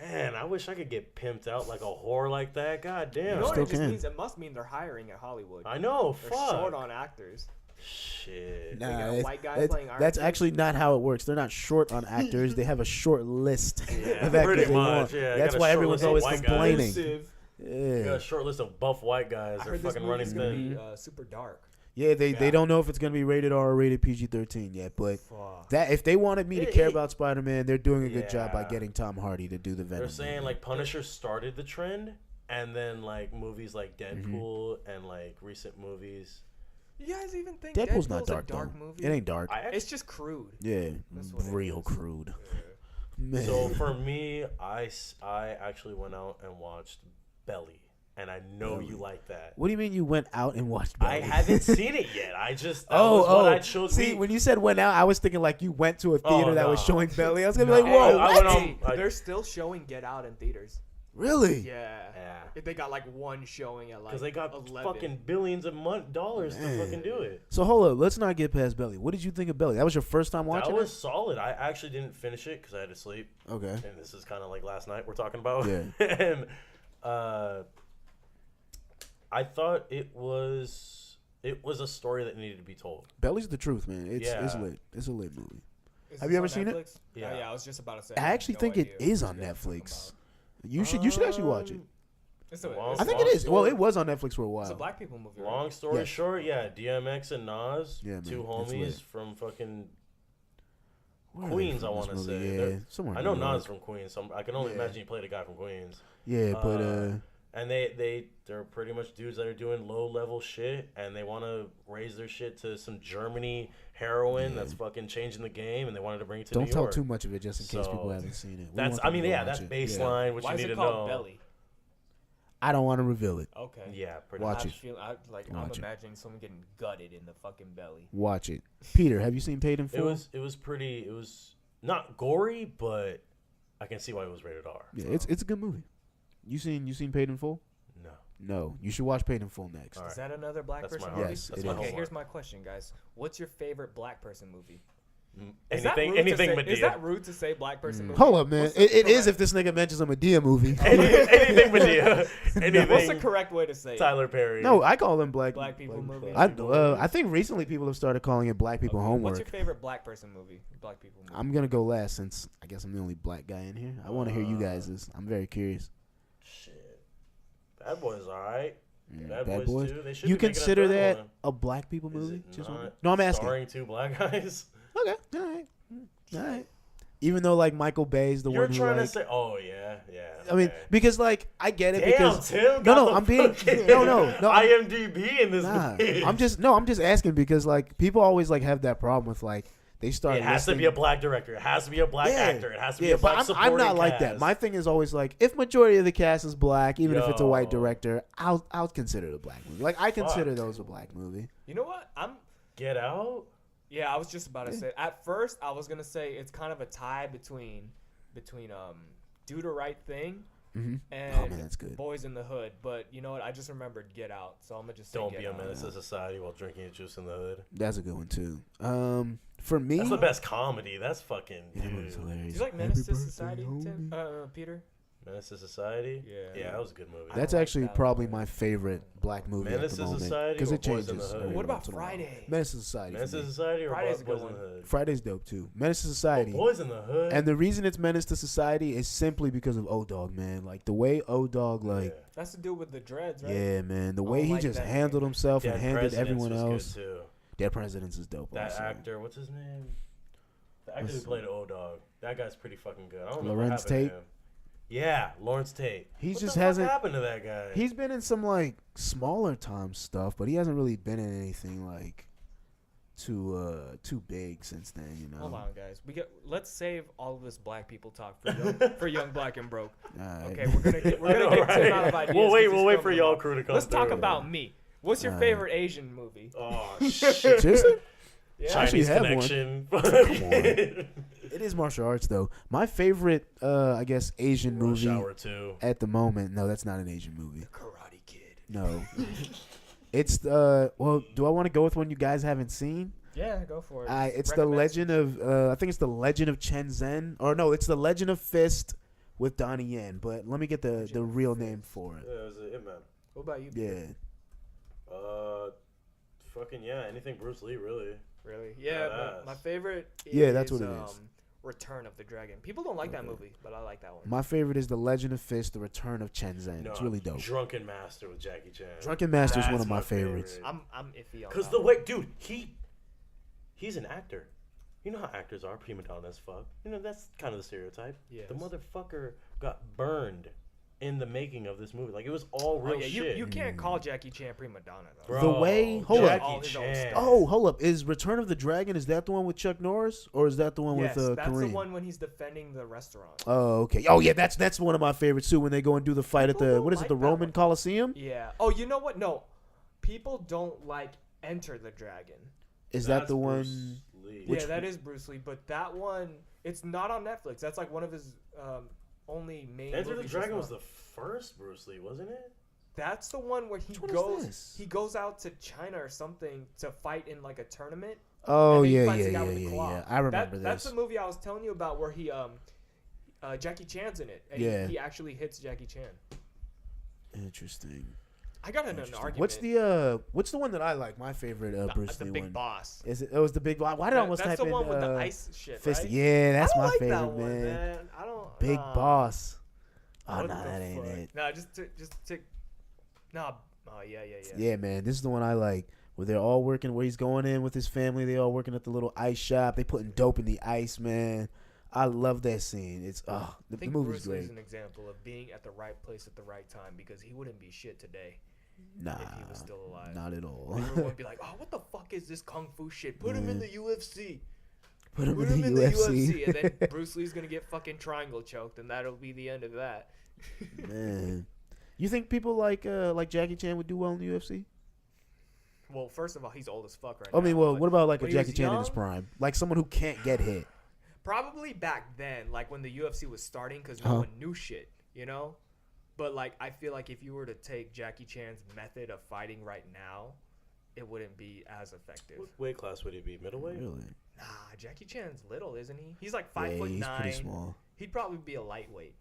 Speaker 1: man, I wish I could get pimped out like a whore like that. God damn.
Speaker 2: You know what
Speaker 3: still
Speaker 2: it just
Speaker 3: can.
Speaker 2: means? It must mean they're hiring at Hollywood.
Speaker 1: I know.
Speaker 2: They're
Speaker 1: Fuck.
Speaker 2: short on actors.
Speaker 1: Shit.
Speaker 2: got a
Speaker 3: it's-
Speaker 2: white guy
Speaker 3: it's-
Speaker 2: playing Iron
Speaker 3: that's
Speaker 2: Fist?
Speaker 3: actually not how it works. They're not short on actors. They have a short list
Speaker 1: Yeah,
Speaker 3: of actors
Speaker 1: pretty
Speaker 3: they
Speaker 1: much,
Speaker 3: want.
Speaker 1: yeah.
Speaker 3: That's
Speaker 1: Got a
Speaker 3: why
Speaker 1: short
Speaker 3: everyone's
Speaker 1: list of
Speaker 3: always
Speaker 1: white guys.
Speaker 3: complaining.
Speaker 2: Exclusive.
Speaker 1: You got
Speaker 3: Yeah,
Speaker 1: a short list of buff white guys.
Speaker 2: I
Speaker 1: They're
Speaker 2: heard this
Speaker 1: fucking running
Speaker 2: movie's gonna
Speaker 1: things.
Speaker 2: be super dark.
Speaker 3: yeah. They
Speaker 2: Yeah.
Speaker 3: don't know if it's gonna be rated R or rated PG-13 yet, but
Speaker 2: Fuck.
Speaker 3: that if they wanted me to
Speaker 1: It-
Speaker 3: care
Speaker 1: it-
Speaker 3: about Spider-Man, they're doing a good job by
Speaker 1: Yeah.
Speaker 3: getting Tom Hardy to do the Venom.
Speaker 1: They're saying
Speaker 3: movie.
Speaker 1: like Punisher started the trend, and then like movies like Deadpool and like recent movies.
Speaker 2: You guys even think
Speaker 3: Deadpool's not
Speaker 2: a
Speaker 3: dark
Speaker 2: dark
Speaker 3: though.
Speaker 2: movie?
Speaker 3: It ain't dark.
Speaker 2: It's just crude.
Speaker 3: Yeah,
Speaker 2: That's what it
Speaker 3: real
Speaker 2: is.
Speaker 3: crude. Man.
Speaker 1: So for me, I actually went out and watched Belly, and I know you like that.
Speaker 3: What do you mean you went out and watched?
Speaker 1: I
Speaker 3: Belly?
Speaker 1: haven't seen it yet. I just that was what I chose.
Speaker 3: See, when you said went out, I was thinking like you went to a theater that was
Speaker 1: no.
Speaker 3: showing Belly. I was gonna be
Speaker 1: No.
Speaker 3: like, whoa.
Speaker 1: I
Speaker 3: what?
Speaker 1: went on-
Speaker 2: Hey, they're still showing Get Out in theaters.
Speaker 3: Really?
Speaker 2: Yeah. If they got like one showing at like
Speaker 1: because they got
Speaker 2: 11.
Speaker 1: fucking billions of dollars to fucking do it.
Speaker 3: So hold up, let's not get past Belly. What did you think of Belly? That was your first time watching
Speaker 1: That was solid. I actually didn't finish it because I had to sleep.
Speaker 3: Okay.
Speaker 1: And this is kind of like last night we're talking about.
Speaker 3: Yeah.
Speaker 1: And I thought it was a story that needed to be told.
Speaker 3: Belly's the truth, man. It's
Speaker 1: Yeah.
Speaker 3: lit. It's a lit movie.
Speaker 2: Is
Speaker 3: Have
Speaker 2: this
Speaker 3: you ever
Speaker 2: on
Speaker 3: seen it?
Speaker 2: Netflix?
Speaker 1: Yeah.
Speaker 2: Yeah, I was just about to say.
Speaker 3: I actually
Speaker 2: no
Speaker 3: think
Speaker 2: idea
Speaker 3: it is
Speaker 2: what
Speaker 3: on
Speaker 2: you guys are talking
Speaker 3: Netflix.
Speaker 2: about.
Speaker 3: You should actually watch it.
Speaker 2: It's a,
Speaker 1: Long-
Speaker 3: I think
Speaker 1: long
Speaker 3: it is. Well,
Speaker 1: story.
Speaker 3: it was on Netflix for a
Speaker 2: it's a
Speaker 3: while.
Speaker 2: black people movie. Right?
Speaker 1: Long story
Speaker 3: Yes.
Speaker 1: short, yeah, DMX and Nas,
Speaker 3: Yeah, man,
Speaker 1: two
Speaker 3: it's
Speaker 1: homies
Speaker 3: lit.
Speaker 1: from fucking
Speaker 3: Where are they
Speaker 1: Queens,
Speaker 3: from,
Speaker 1: I
Speaker 3: this
Speaker 1: want to
Speaker 3: movie?
Speaker 1: say.
Speaker 3: Yeah,
Speaker 1: They're-
Speaker 3: somewhere.
Speaker 1: I
Speaker 3: in
Speaker 1: know
Speaker 3: New
Speaker 1: Nas
Speaker 3: York.
Speaker 1: is from Queens, so I can only
Speaker 3: Yeah.
Speaker 1: imagine he played a guy from Queens.
Speaker 3: Yeah, but
Speaker 1: And they're pretty much dudes that are doing low level shit, and they want to raise their shit to some Germany heroin that's fucking changing the game, and they wanted to bring it to
Speaker 3: don't
Speaker 1: New
Speaker 3: tell
Speaker 1: York.
Speaker 3: too much of it just in case people
Speaker 1: So,
Speaker 3: haven't seen it. We
Speaker 1: That's
Speaker 3: want
Speaker 1: I
Speaker 3: them
Speaker 1: mean
Speaker 3: to
Speaker 1: yeah,
Speaker 3: watch
Speaker 1: that's
Speaker 3: it.
Speaker 1: baseline. What
Speaker 2: Why
Speaker 1: you
Speaker 2: is
Speaker 1: need
Speaker 2: it
Speaker 1: to
Speaker 2: called
Speaker 1: know.
Speaker 2: Belly?
Speaker 3: I don't want to reveal it.
Speaker 2: Okay.
Speaker 1: Yeah, pretty
Speaker 3: Watch
Speaker 1: much.
Speaker 3: it.
Speaker 2: I'm
Speaker 3: Watch it.
Speaker 2: imagining someone getting gutted in the fucking belly.
Speaker 3: Watch it. Peter, have you seen Paid in Full?
Speaker 1: It was not gory, but I can see why it was rated R.
Speaker 3: Yeah, it's a good movie. You seen Paid in Full?
Speaker 1: No.
Speaker 3: No, you should watch Paid in Full next.
Speaker 1: All
Speaker 2: Is
Speaker 1: right.
Speaker 2: that another black
Speaker 1: That's
Speaker 2: person
Speaker 1: my
Speaker 2: movie?
Speaker 3: Yes,
Speaker 1: That's
Speaker 3: it
Speaker 1: my
Speaker 3: is.
Speaker 2: Okay,
Speaker 1: homework.
Speaker 2: here's my question, guys. What's your favorite black person movie? Is that
Speaker 1: Anything
Speaker 2: rude to
Speaker 1: anything
Speaker 2: say-
Speaker 1: Medea.
Speaker 2: Is that rude to say black person movie?
Speaker 3: Hold up, man.
Speaker 2: What's the
Speaker 3: It is
Speaker 2: correct-
Speaker 3: if this nigga mentions a Medea movie.
Speaker 1: anything Medea. Anything
Speaker 2: What's the correct way to say it?
Speaker 1: Tyler Perry.
Speaker 3: No, I call them black
Speaker 2: people movie?
Speaker 3: I think recently people have started calling it black people
Speaker 2: Okay,
Speaker 3: homework.
Speaker 2: What's your favorite black person movie? Black people movie.
Speaker 3: I'm gonna go last since I guess I'm the only black guy in here. I want to hear you guys'. I'm very curious.
Speaker 1: Shit. Bad Boys alright.
Speaker 3: Yeah,
Speaker 1: Bad Boys 2. They should
Speaker 3: You
Speaker 1: be making a
Speaker 3: consider
Speaker 1: third
Speaker 3: that
Speaker 1: one.
Speaker 3: a black people
Speaker 1: Is
Speaker 3: movie?
Speaker 1: it
Speaker 3: Just
Speaker 1: not
Speaker 3: one? No, I'm asking.
Speaker 1: Starring two black guys.
Speaker 3: Okay, all right. Even though like Michael Bay's the
Speaker 1: You're
Speaker 3: one who
Speaker 1: trying
Speaker 3: like,
Speaker 1: to say, oh yeah.
Speaker 3: I mean,
Speaker 1: okay.
Speaker 3: because like I get it
Speaker 1: Damn,
Speaker 3: because
Speaker 1: Tim.
Speaker 3: no,
Speaker 1: got the
Speaker 3: I'm being
Speaker 1: fucking
Speaker 3: no.
Speaker 1: IMDb in this
Speaker 3: Nah,
Speaker 1: bitch.
Speaker 3: I'm just asking because like people always like have that problem with like they start.
Speaker 1: It has to
Speaker 3: listing-
Speaker 1: be a black director. It has to be a black actor. It has to be
Speaker 3: yeah,
Speaker 1: a black
Speaker 3: but
Speaker 1: supporting
Speaker 3: I'm not like that.
Speaker 1: cast.
Speaker 3: My thing is always like if majority of the cast is black, even if it's a white
Speaker 1: Yo.
Speaker 3: director, I'll consider it a black movie. Like I consider
Speaker 1: Fuck.
Speaker 3: those a black movie.
Speaker 2: You know what?
Speaker 1: Get Out.
Speaker 2: Yeah, I was just about to say. At first, I was gonna say it's kind of a tie between Do the Right Thing
Speaker 3: Mm-hmm.
Speaker 2: and
Speaker 3: Oh man, that's good.
Speaker 2: Boys in the Hood. But you know what? I just remembered Get Out, so I'm gonna just say
Speaker 1: Don't
Speaker 2: Get
Speaker 1: be a
Speaker 2: Out.
Speaker 1: menace to society while drinking your juice in the hood.
Speaker 3: That's a good one too. For me,
Speaker 1: That's the best comedy. That's fucking
Speaker 3: yeah, that one's
Speaker 1: dude.
Speaker 2: Do
Speaker 3: hilarious.
Speaker 2: you like Menace
Speaker 3: Happy
Speaker 2: to
Speaker 3: birthday,
Speaker 2: Society, Tim?
Speaker 3: homie.
Speaker 2: Peter?
Speaker 1: Menace to Society.
Speaker 2: Yeah.
Speaker 1: that was a good movie.
Speaker 3: That's
Speaker 2: I like
Speaker 3: actually
Speaker 2: that
Speaker 3: probably
Speaker 2: one.
Speaker 3: my favorite black movie
Speaker 1: Menace
Speaker 3: at the
Speaker 1: to
Speaker 3: moment
Speaker 1: Society
Speaker 3: because
Speaker 1: or
Speaker 3: it
Speaker 1: Boys in
Speaker 3: changes.
Speaker 1: the Hood?
Speaker 3: every
Speaker 2: What about
Speaker 3: once in a while.
Speaker 2: Friday?
Speaker 3: Menace to Society.
Speaker 1: Menace
Speaker 3: for
Speaker 1: to
Speaker 3: me.
Speaker 1: Society or
Speaker 2: Friday's a
Speaker 1: Boys
Speaker 2: good
Speaker 1: in the
Speaker 2: one.
Speaker 1: Hood.
Speaker 3: Friday's dope too. Menace to Society.
Speaker 1: Boys in the Hood.
Speaker 3: And the reason it's Menace to Society is simply because of O-Dog, man. Like the way O-Dog, like,
Speaker 1: Yeah.
Speaker 2: That's to do with the dreads, right?
Speaker 3: yeah, man. The
Speaker 2: I
Speaker 3: way
Speaker 2: don't
Speaker 3: he
Speaker 2: like
Speaker 3: just
Speaker 2: that
Speaker 3: handled himself and
Speaker 1: Dead
Speaker 3: handled
Speaker 1: Presidents
Speaker 3: everyone
Speaker 1: was
Speaker 3: else.
Speaker 1: Good too.
Speaker 3: Dead Presidents is dope.
Speaker 1: That
Speaker 3: also.
Speaker 1: actor, what's his name? The actor who
Speaker 3: What's-
Speaker 1: played O-Dog. That guy's pretty fucking good. I don't know
Speaker 3: Lawrence
Speaker 1: what happened
Speaker 3: Tate?
Speaker 1: to him. Yeah, Lawrence Tate.
Speaker 3: He
Speaker 1: What
Speaker 3: just
Speaker 1: the fuck
Speaker 3: hasn't.
Speaker 1: happened to that guy?
Speaker 3: He's been in some like smaller time stuff, but he hasn't really been in anything like too big since then. You know.
Speaker 2: Hold on, guys. Let's save all of this black people talk for young black and broke.
Speaker 3: Alright.
Speaker 2: Okay, we're gonna get
Speaker 1: I know,
Speaker 2: Tim
Speaker 1: right?
Speaker 2: out of ideas.
Speaker 1: We'll
Speaker 2: 'cause
Speaker 1: wait.
Speaker 2: he's
Speaker 1: We'll wait for
Speaker 2: filming
Speaker 1: y'all
Speaker 2: them all.
Speaker 1: crew to come.
Speaker 2: Let's talk
Speaker 1: through.
Speaker 2: about me. What's your
Speaker 3: Alright.
Speaker 2: favorite Asian movie?
Speaker 1: Oh shit!
Speaker 3: Seriously?
Speaker 2: Yeah.
Speaker 3: I actually
Speaker 1: Chinese
Speaker 3: have one.
Speaker 1: Connection.
Speaker 3: on. It is martial arts though. My favorite, I guess, Asian
Speaker 1: Rush
Speaker 3: movie
Speaker 1: Hour 2.
Speaker 3: at the moment. No, that's not an Asian movie.
Speaker 2: Karate Kid.
Speaker 3: No. It's well, do I want to go with one you guys haven't seen?
Speaker 2: Yeah, go for it.
Speaker 3: It's the
Speaker 2: Recommend
Speaker 3: Legend of I think it's the Legend of Chen Zhen, or no, it's the Legend of Fist with Donnie Yen. But let me get the
Speaker 2: Legend of
Speaker 3: real name for it.
Speaker 1: Yeah, it was a Hitman.
Speaker 2: What about you?
Speaker 3: Yeah.
Speaker 1: Fucking yeah. Anything Bruce Lee, really.
Speaker 2: Really? Yeah,
Speaker 1: Badass.
Speaker 2: my favorite is,
Speaker 3: Yeah, that's what it is.
Speaker 2: Return of the Dragon. People don't like that
Speaker 3: Okay.
Speaker 2: movie, but I like that one.
Speaker 3: My favorite is the Legend of Fist: The Return of Chen Zhen.
Speaker 1: No,
Speaker 3: It's really dope.
Speaker 1: Drunken Master with Jackie Chan.
Speaker 3: Drunken Master is one
Speaker 1: That's
Speaker 3: of my
Speaker 1: my
Speaker 3: favorites.
Speaker 1: favorite.
Speaker 2: I'm iffy on
Speaker 1: Because
Speaker 2: that
Speaker 1: the
Speaker 2: one.
Speaker 1: way, dude, he's an actor. You know how actors are, prima donna as fuck. You know, that's kind of the stereotype.
Speaker 2: Yes.
Speaker 1: The motherfucker got burned in the making of this movie. Like, it was all real
Speaker 2: yeah,
Speaker 1: shit.
Speaker 2: you can't call Jackie Chan prima donna though.
Speaker 1: Bro,
Speaker 3: The way- hold up.
Speaker 2: All
Speaker 1: Jackie
Speaker 2: his own
Speaker 1: Chan.
Speaker 2: stuff.
Speaker 3: Oh, hold up. Is Return of the Dragon, is that the one with Chuck Norris? Or is that the one
Speaker 2: Yes,
Speaker 3: with
Speaker 2: that's
Speaker 3: Kareem?
Speaker 2: the one when he's defending the restaurant.
Speaker 3: Oh, okay. Oh, yeah, that's one of my favorites, too, when they go and do the fight at
Speaker 2: People
Speaker 3: the,
Speaker 2: don't
Speaker 3: what is it,
Speaker 2: like
Speaker 3: the
Speaker 2: that
Speaker 3: Roman
Speaker 2: one.
Speaker 3: Coliseum?
Speaker 2: Yeah. Oh, you know what? No, people don't like Enter the Dragon.
Speaker 3: Is that
Speaker 1: That's
Speaker 3: the one?
Speaker 1: Bruce Lee.
Speaker 3: Which-
Speaker 2: Yeah, that is Bruce Lee, but that one it's not on Netflix. That's like one of his only main.
Speaker 1: Enter the
Speaker 2: movies
Speaker 1: Dragon was
Speaker 2: that's
Speaker 1: the first Bruce Lee, wasn't it?
Speaker 2: That's the one where he
Speaker 3: Which one is
Speaker 2: goes.
Speaker 3: this?
Speaker 2: He goes out to China or something to fight in like a tournament.
Speaker 3: Oh
Speaker 2: and then he
Speaker 3: yeah,
Speaker 2: fights
Speaker 3: yeah,
Speaker 2: the guy
Speaker 3: yeah,
Speaker 2: with the
Speaker 3: yeah,
Speaker 2: claw.
Speaker 3: yeah. I remember this.
Speaker 2: That's the movie I was telling you about where he Jackie Chan's in it. And
Speaker 3: Yeah.
Speaker 2: he actually hits Jackie Chan.
Speaker 3: Interesting.
Speaker 2: I got in an argument.
Speaker 3: What's the one that I like? My favorite Bruce
Speaker 2: the
Speaker 3: Lee
Speaker 2: Big
Speaker 3: one.
Speaker 2: Boss.
Speaker 3: Is it? It was the Big Boss. Why did I almost
Speaker 2: That's
Speaker 3: type
Speaker 2: the
Speaker 3: in
Speaker 2: one with the ice shit,
Speaker 3: Fist?
Speaker 2: right?
Speaker 3: Yeah, that's
Speaker 2: I don't
Speaker 3: my
Speaker 2: like
Speaker 3: favorite,
Speaker 2: that one,
Speaker 3: man.
Speaker 2: man. I don't.
Speaker 3: Big Boss. Oh
Speaker 2: What
Speaker 3: nah,
Speaker 2: the
Speaker 3: that ain't
Speaker 2: fuck?
Speaker 3: it.
Speaker 2: Nah, just to. Nah. Oh yeah.
Speaker 3: Yeah, man, this is the one I like. Where they're all working, where he's going in with his family. They all working at the little ice shop. They putting dope in the ice, man. I love that scene. It's the
Speaker 2: I think
Speaker 3: movie's
Speaker 2: Bruce Lee
Speaker 3: great.
Speaker 2: is an example of being at the right place at the right time because he wouldn't be shit today
Speaker 3: Nah,
Speaker 2: if he was still alive.
Speaker 3: not at all.
Speaker 2: Everyone would be like, "Oh, what the fuck is this kung fu shit? Put him in the UFC.
Speaker 3: Put him
Speaker 2: Put
Speaker 3: in
Speaker 2: him
Speaker 3: the
Speaker 2: in the
Speaker 3: UFC.
Speaker 2: UFC." And then Bruce Lee's gonna get fucking triangle choked, and that'll be the end of that.
Speaker 3: Man, you think people like Jackie Chan would do well in the UFC?
Speaker 2: Well, first of all, he's old as fuck right
Speaker 3: I
Speaker 2: now.
Speaker 3: mean, well,
Speaker 2: but
Speaker 3: what about like a
Speaker 2: when he was
Speaker 3: Jackie Chan in his
Speaker 2: young,
Speaker 3: prime, like someone who can't get hit?
Speaker 2: Probably back then, like when the UFC was starting, because no
Speaker 3: Huh.
Speaker 2: one knew shit, you know. But like, I feel like if you were to take Jackie Chan's method of fighting right now, it wouldn't be as effective.
Speaker 1: What weight class would he be? Middleweight?
Speaker 3: Really?
Speaker 2: Nah, Jackie Chan's little, isn't he? He's like
Speaker 3: Yeah,
Speaker 2: 5'9".
Speaker 3: he's pretty small.
Speaker 2: He'd probably be a lightweight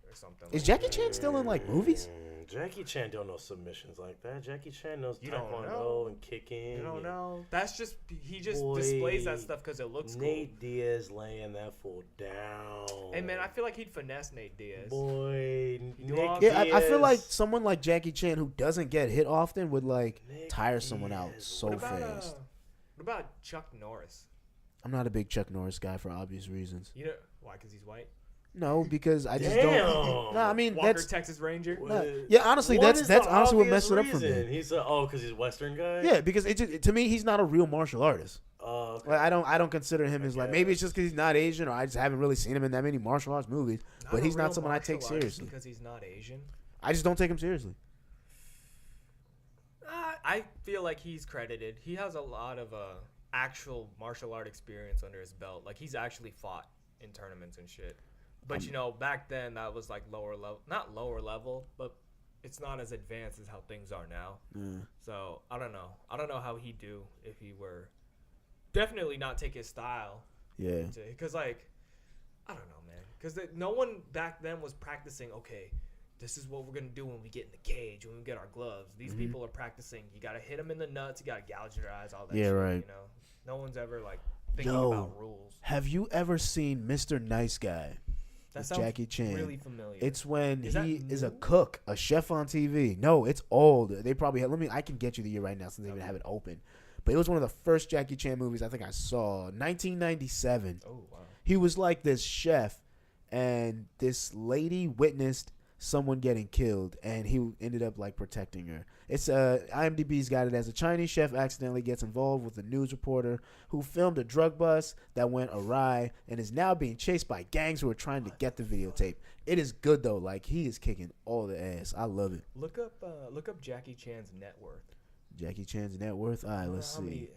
Speaker 2: or something.
Speaker 3: Is
Speaker 2: like
Speaker 3: Jackie Chan still in like movies?
Speaker 1: Jackie Chan don't know submissions like that. Jackie Chan knows
Speaker 2: You don't know.
Speaker 1: Taekwondo and kicking.
Speaker 2: You don't
Speaker 1: and
Speaker 2: know. That's just he just
Speaker 1: Boy,
Speaker 2: displays that stuff because it looks
Speaker 1: Nate Diaz laying that fool down.
Speaker 2: cool. Hey man, I feel like he'd finesse Nate Diaz.
Speaker 1: Boy,
Speaker 2: do
Speaker 1: Nick
Speaker 2: all-
Speaker 3: Yeah, I feel like
Speaker 1: Diaz.
Speaker 3: someone like Jackie Chan who doesn't get hit often would like
Speaker 1: Nick
Speaker 3: tire someone out
Speaker 1: Diaz.
Speaker 3: so
Speaker 2: what about
Speaker 3: fast.
Speaker 2: what about Chuck Norris?
Speaker 3: I'm not a big Chuck Norris guy for obvious reasons.
Speaker 2: You know why? Because he's white.
Speaker 3: No, because I just
Speaker 1: Damn.
Speaker 3: don't. No, I mean
Speaker 2: Walker,
Speaker 3: that's
Speaker 2: Texas Ranger.
Speaker 3: yeah. Honestly,
Speaker 1: What
Speaker 3: that's
Speaker 1: is
Speaker 3: that's
Speaker 1: the
Speaker 3: honestly what
Speaker 1: obvious
Speaker 3: messed it up for me.
Speaker 1: reason? He's because he's a Western guy.
Speaker 3: Yeah, because it just, to me, he's not a real martial artist.
Speaker 1: Okay.
Speaker 3: Like, I don't consider him as like maybe it's
Speaker 1: guess.
Speaker 3: just because he's not Asian or I just haven't really seen him in that many martial arts movies. But
Speaker 2: a
Speaker 3: he's
Speaker 2: real
Speaker 3: not someone I take
Speaker 2: martial artist
Speaker 3: seriously.
Speaker 2: because he's not Asian.
Speaker 3: I just don't take him seriously.
Speaker 2: I feel like he's credited. He has a lot of actual martial art experience under his belt. Like he's actually fought in tournaments and shit. But you know, back then that was like lower level, not lower level, but it's not as advanced as how things are now.
Speaker 3: Yeah.
Speaker 2: So I don't know. I don't know how he'd do if he were. Definitely not take his style.
Speaker 3: Yeah.
Speaker 2: Because like, I don't know, man. Because no one back then was practicing. Okay, this is what we're gonna do when we get in the cage, when we get our gloves. These people are practicing. You gotta hit them in the nuts. You gotta gouge their eyes. All that.
Speaker 3: Yeah,
Speaker 2: shit,
Speaker 3: right.
Speaker 2: You know, no one's ever like thinking
Speaker 3: Yo,
Speaker 2: about rules.
Speaker 3: Have you ever seen Mr. Nice Guy?
Speaker 2: That
Speaker 3: with
Speaker 2: sounds
Speaker 3: Jackie Chan.
Speaker 2: really familiar.
Speaker 3: It's when
Speaker 2: Is that
Speaker 3: he is a
Speaker 2: new?
Speaker 3: cook, a chef on TV. No, it's old. They probably have, I can get you the year right now since they even have it open. But it was one of the first Jackie Chan movies I think I saw, 1997.
Speaker 2: Oh wow.
Speaker 3: He was like this chef, and this lady witnessed someone getting killed, and he ended up like protecting her. It's IMDb's got it as a Chinese chef accidentally gets involved with a news reporter who filmed a drug bust that went awry and is now being chased by gangs who are trying to get the videotape. It is good though. Like he is kicking all the ass. I love it.
Speaker 2: Look up Jackie Chan's net worth.
Speaker 3: Jackie Chan's net worth. All right, let's see.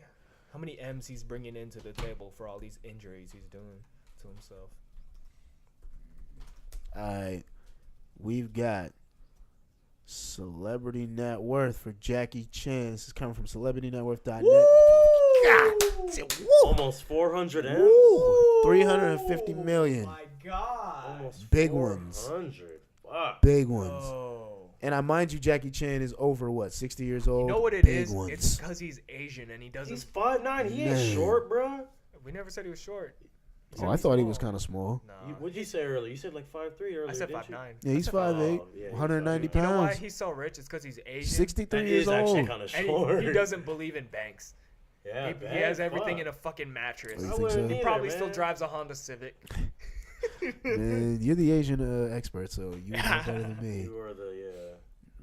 Speaker 2: How many M's he's bringing into the table for all these injuries he's doing to himself?
Speaker 3: All right, we've got celebrity net worth for Jackie Chan. This is coming from celebritynetworth.net. God,
Speaker 1: Almost 400 M.
Speaker 3: woo, 350 million.
Speaker 2: My God.
Speaker 1: Almost
Speaker 3: Big ones.
Speaker 1: 400. Fuck.
Speaker 3: Big ones.
Speaker 2: Oh.
Speaker 3: And I mind you, Jackie Chan is over what, 60 years old?
Speaker 2: You know what it
Speaker 3: Big
Speaker 2: is?
Speaker 3: Ones.
Speaker 2: It's because he's Asian and he doesn't.
Speaker 1: He's 5'9". He ain't
Speaker 3: Man.
Speaker 1: short, bro.
Speaker 2: We never said he was short. We said
Speaker 3: Oh, I
Speaker 2: he's
Speaker 3: thought he was
Speaker 2: small.
Speaker 3: kind of small.
Speaker 2: Nah.
Speaker 1: What'd you say earlier? You said like 5'3" earlier.
Speaker 2: I said
Speaker 1: didn't
Speaker 2: 5'9".
Speaker 1: you?
Speaker 3: Yeah, he's
Speaker 2: I said
Speaker 3: 5'8",
Speaker 1: Oh, yeah, he's
Speaker 3: 190
Speaker 1: 5'8".
Speaker 2: You know why
Speaker 3: pounds.
Speaker 2: he's so rich? It's because he's Asian.
Speaker 3: 63
Speaker 1: That
Speaker 3: years
Speaker 1: is actually
Speaker 3: old.
Speaker 1: kind of
Speaker 2: And
Speaker 1: short.
Speaker 2: he doesn't believe in banks.
Speaker 1: Yeah,
Speaker 2: he
Speaker 1: bad,
Speaker 2: has everything
Speaker 1: fuck.
Speaker 2: in a fucking mattress.
Speaker 3: Oh, you
Speaker 1: I
Speaker 3: think so?
Speaker 1: wouldn't
Speaker 2: He
Speaker 1: either,
Speaker 2: probably still
Speaker 1: man.
Speaker 2: drives a Honda Civic.
Speaker 3: Man, you're the Asian expert, so you know better than me.
Speaker 1: You are the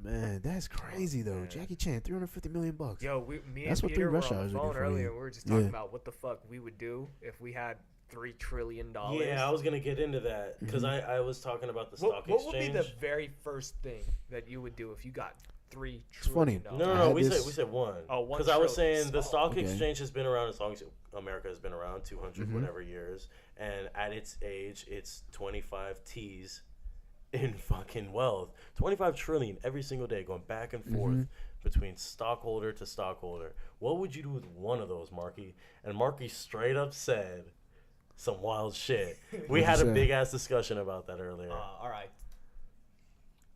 Speaker 3: Man, that's crazy though.
Speaker 2: Man.
Speaker 3: Jackie Chan, $350 million.
Speaker 2: Yo, me
Speaker 3: That's
Speaker 2: and
Speaker 3: what
Speaker 2: Peter
Speaker 3: 3
Speaker 2: were
Speaker 3: rush
Speaker 2: on
Speaker 3: hours
Speaker 2: the
Speaker 3: would do
Speaker 2: phone
Speaker 3: for
Speaker 2: earlier.
Speaker 3: you.
Speaker 2: And we were just talking
Speaker 3: Yeah.
Speaker 2: about what the fuck we would do if we had $3 trillion.
Speaker 1: Yeah, I was gonna get into that because
Speaker 3: Mm-hmm.
Speaker 1: I was talking about the stock
Speaker 2: What would be
Speaker 1: exchange.
Speaker 2: the very first thing that you would do if you got $3
Speaker 3: It's funny.
Speaker 2: trillion?
Speaker 1: No,
Speaker 3: I
Speaker 1: no,
Speaker 3: had
Speaker 1: we
Speaker 3: this-
Speaker 1: said one.
Speaker 2: Oh, one
Speaker 1: Because I was
Speaker 2: trillion.
Speaker 1: saying the stock
Speaker 3: Okay.
Speaker 1: exchange has been around as long as America has been around, 200
Speaker 3: Mhm.
Speaker 1: whatever years, and at its age, it's 25 T's in fucking wealth. 25 trillion every single day going back and forth between stockholder to stockholder. What would you do with one of those, Marky? And Marky straight up said some wild shit. We had a big ass discussion about that earlier.
Speaker 2: All right.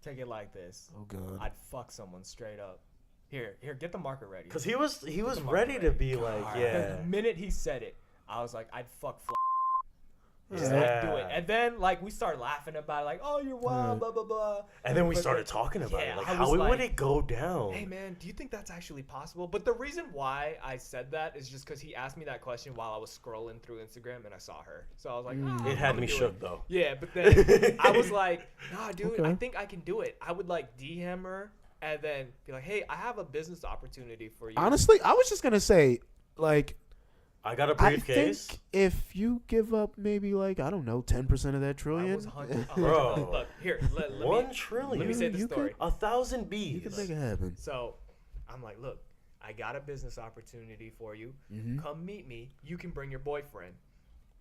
Speaker 2: Take it like this.
Speaker 3: Oh god.
Speaker 2: I'd fuck someone straight up. Here, get the marker ready.
Speaker 1: Cause he was ready to be like, yeah.
Speaker 2: The minute he said it, I was like, I'd fuck.
Speaker 1: Yeah.
Speaker 2: I'd do it. And then like we started laughing about it, like, oh, you're wild, blah blah blah.
Speaker 1: And then we started talking about it, like
Speaker 2: I
Speaker 1: how
Speaker 2: was
Speaker 1: would it go down?
Speaker 2: Hey man, do you think that's actually possible? But the reason why I said that is just because he asked me that question while I was scrolling through Instagram and I saw her. So I was like,
Speaker 1: It had me shook though.
Speaker 2: Yeah, but then I was like, nah, dude,
Speaker 3: Okay.
Speaker 2: I think I can do it. I would like DM her and then be like, hey, I have a business opportunity for you.
Speaker 3: Honestly, I was just gonna say, like,
Speaker 1: I got a
Speaker 3: I
Speaker 1: briefcase.
Speaker 3: think if you give up maybe like, I don't know, 10% of that
Speaker 2: I
Speaker 3: trillion,
Speaker 2: was 100.
Speaker 1: Bro.
Speaker 2: Look, here, let
Speaker 1: 1
Speaker 2: me,
Speaker 1: trillion.
Speaker 2: let me say the
Speaker 3: You
Speaker 2: story.
Speaker 1: 1,000 bees.
Speaker 3: you can make it happen.
Speaker 2: So I'm like, look, I got a business opportunity for you. Come meet me. You can bring your boyfriend.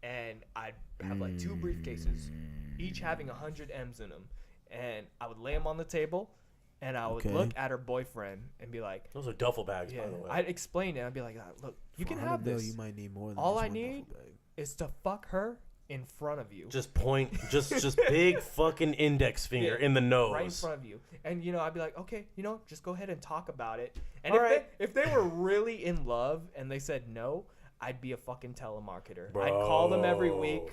Speaker 2: And I'd have like 2 briefcases, each having 100 M's in them. And I would lay them on the table, and I would look at her boyfriend and be like,
Speaker 1: Those are duffel bags,
Speaker 2: yeah.
Speaker 1: by the way.
Speaker 2: I'd explain it. I'd be like, look, you can have this.
Speaker 3: You might need more than
Speaker 2: All
Speaker 3: just
Speaker 2: I
Speaker 3: one
Speaker 2: need
Speaker 3: duffel bag.
Speaker 2: is to fuck her in front of you.
Speaker 1: Just point, just big fucking index finger in the nose.
Speaker 2: Right in front of you. And, I'd be like, okay, just go ahead and talk about it. And
Speaker 1: All
Speaker 2: if,
Speaker 1: right.
Speaker 2: if they were really in love and they said no, I'd be a fucking telemarketer.
Speaker 1: Bro.
Speaker 2: I'd call them every week.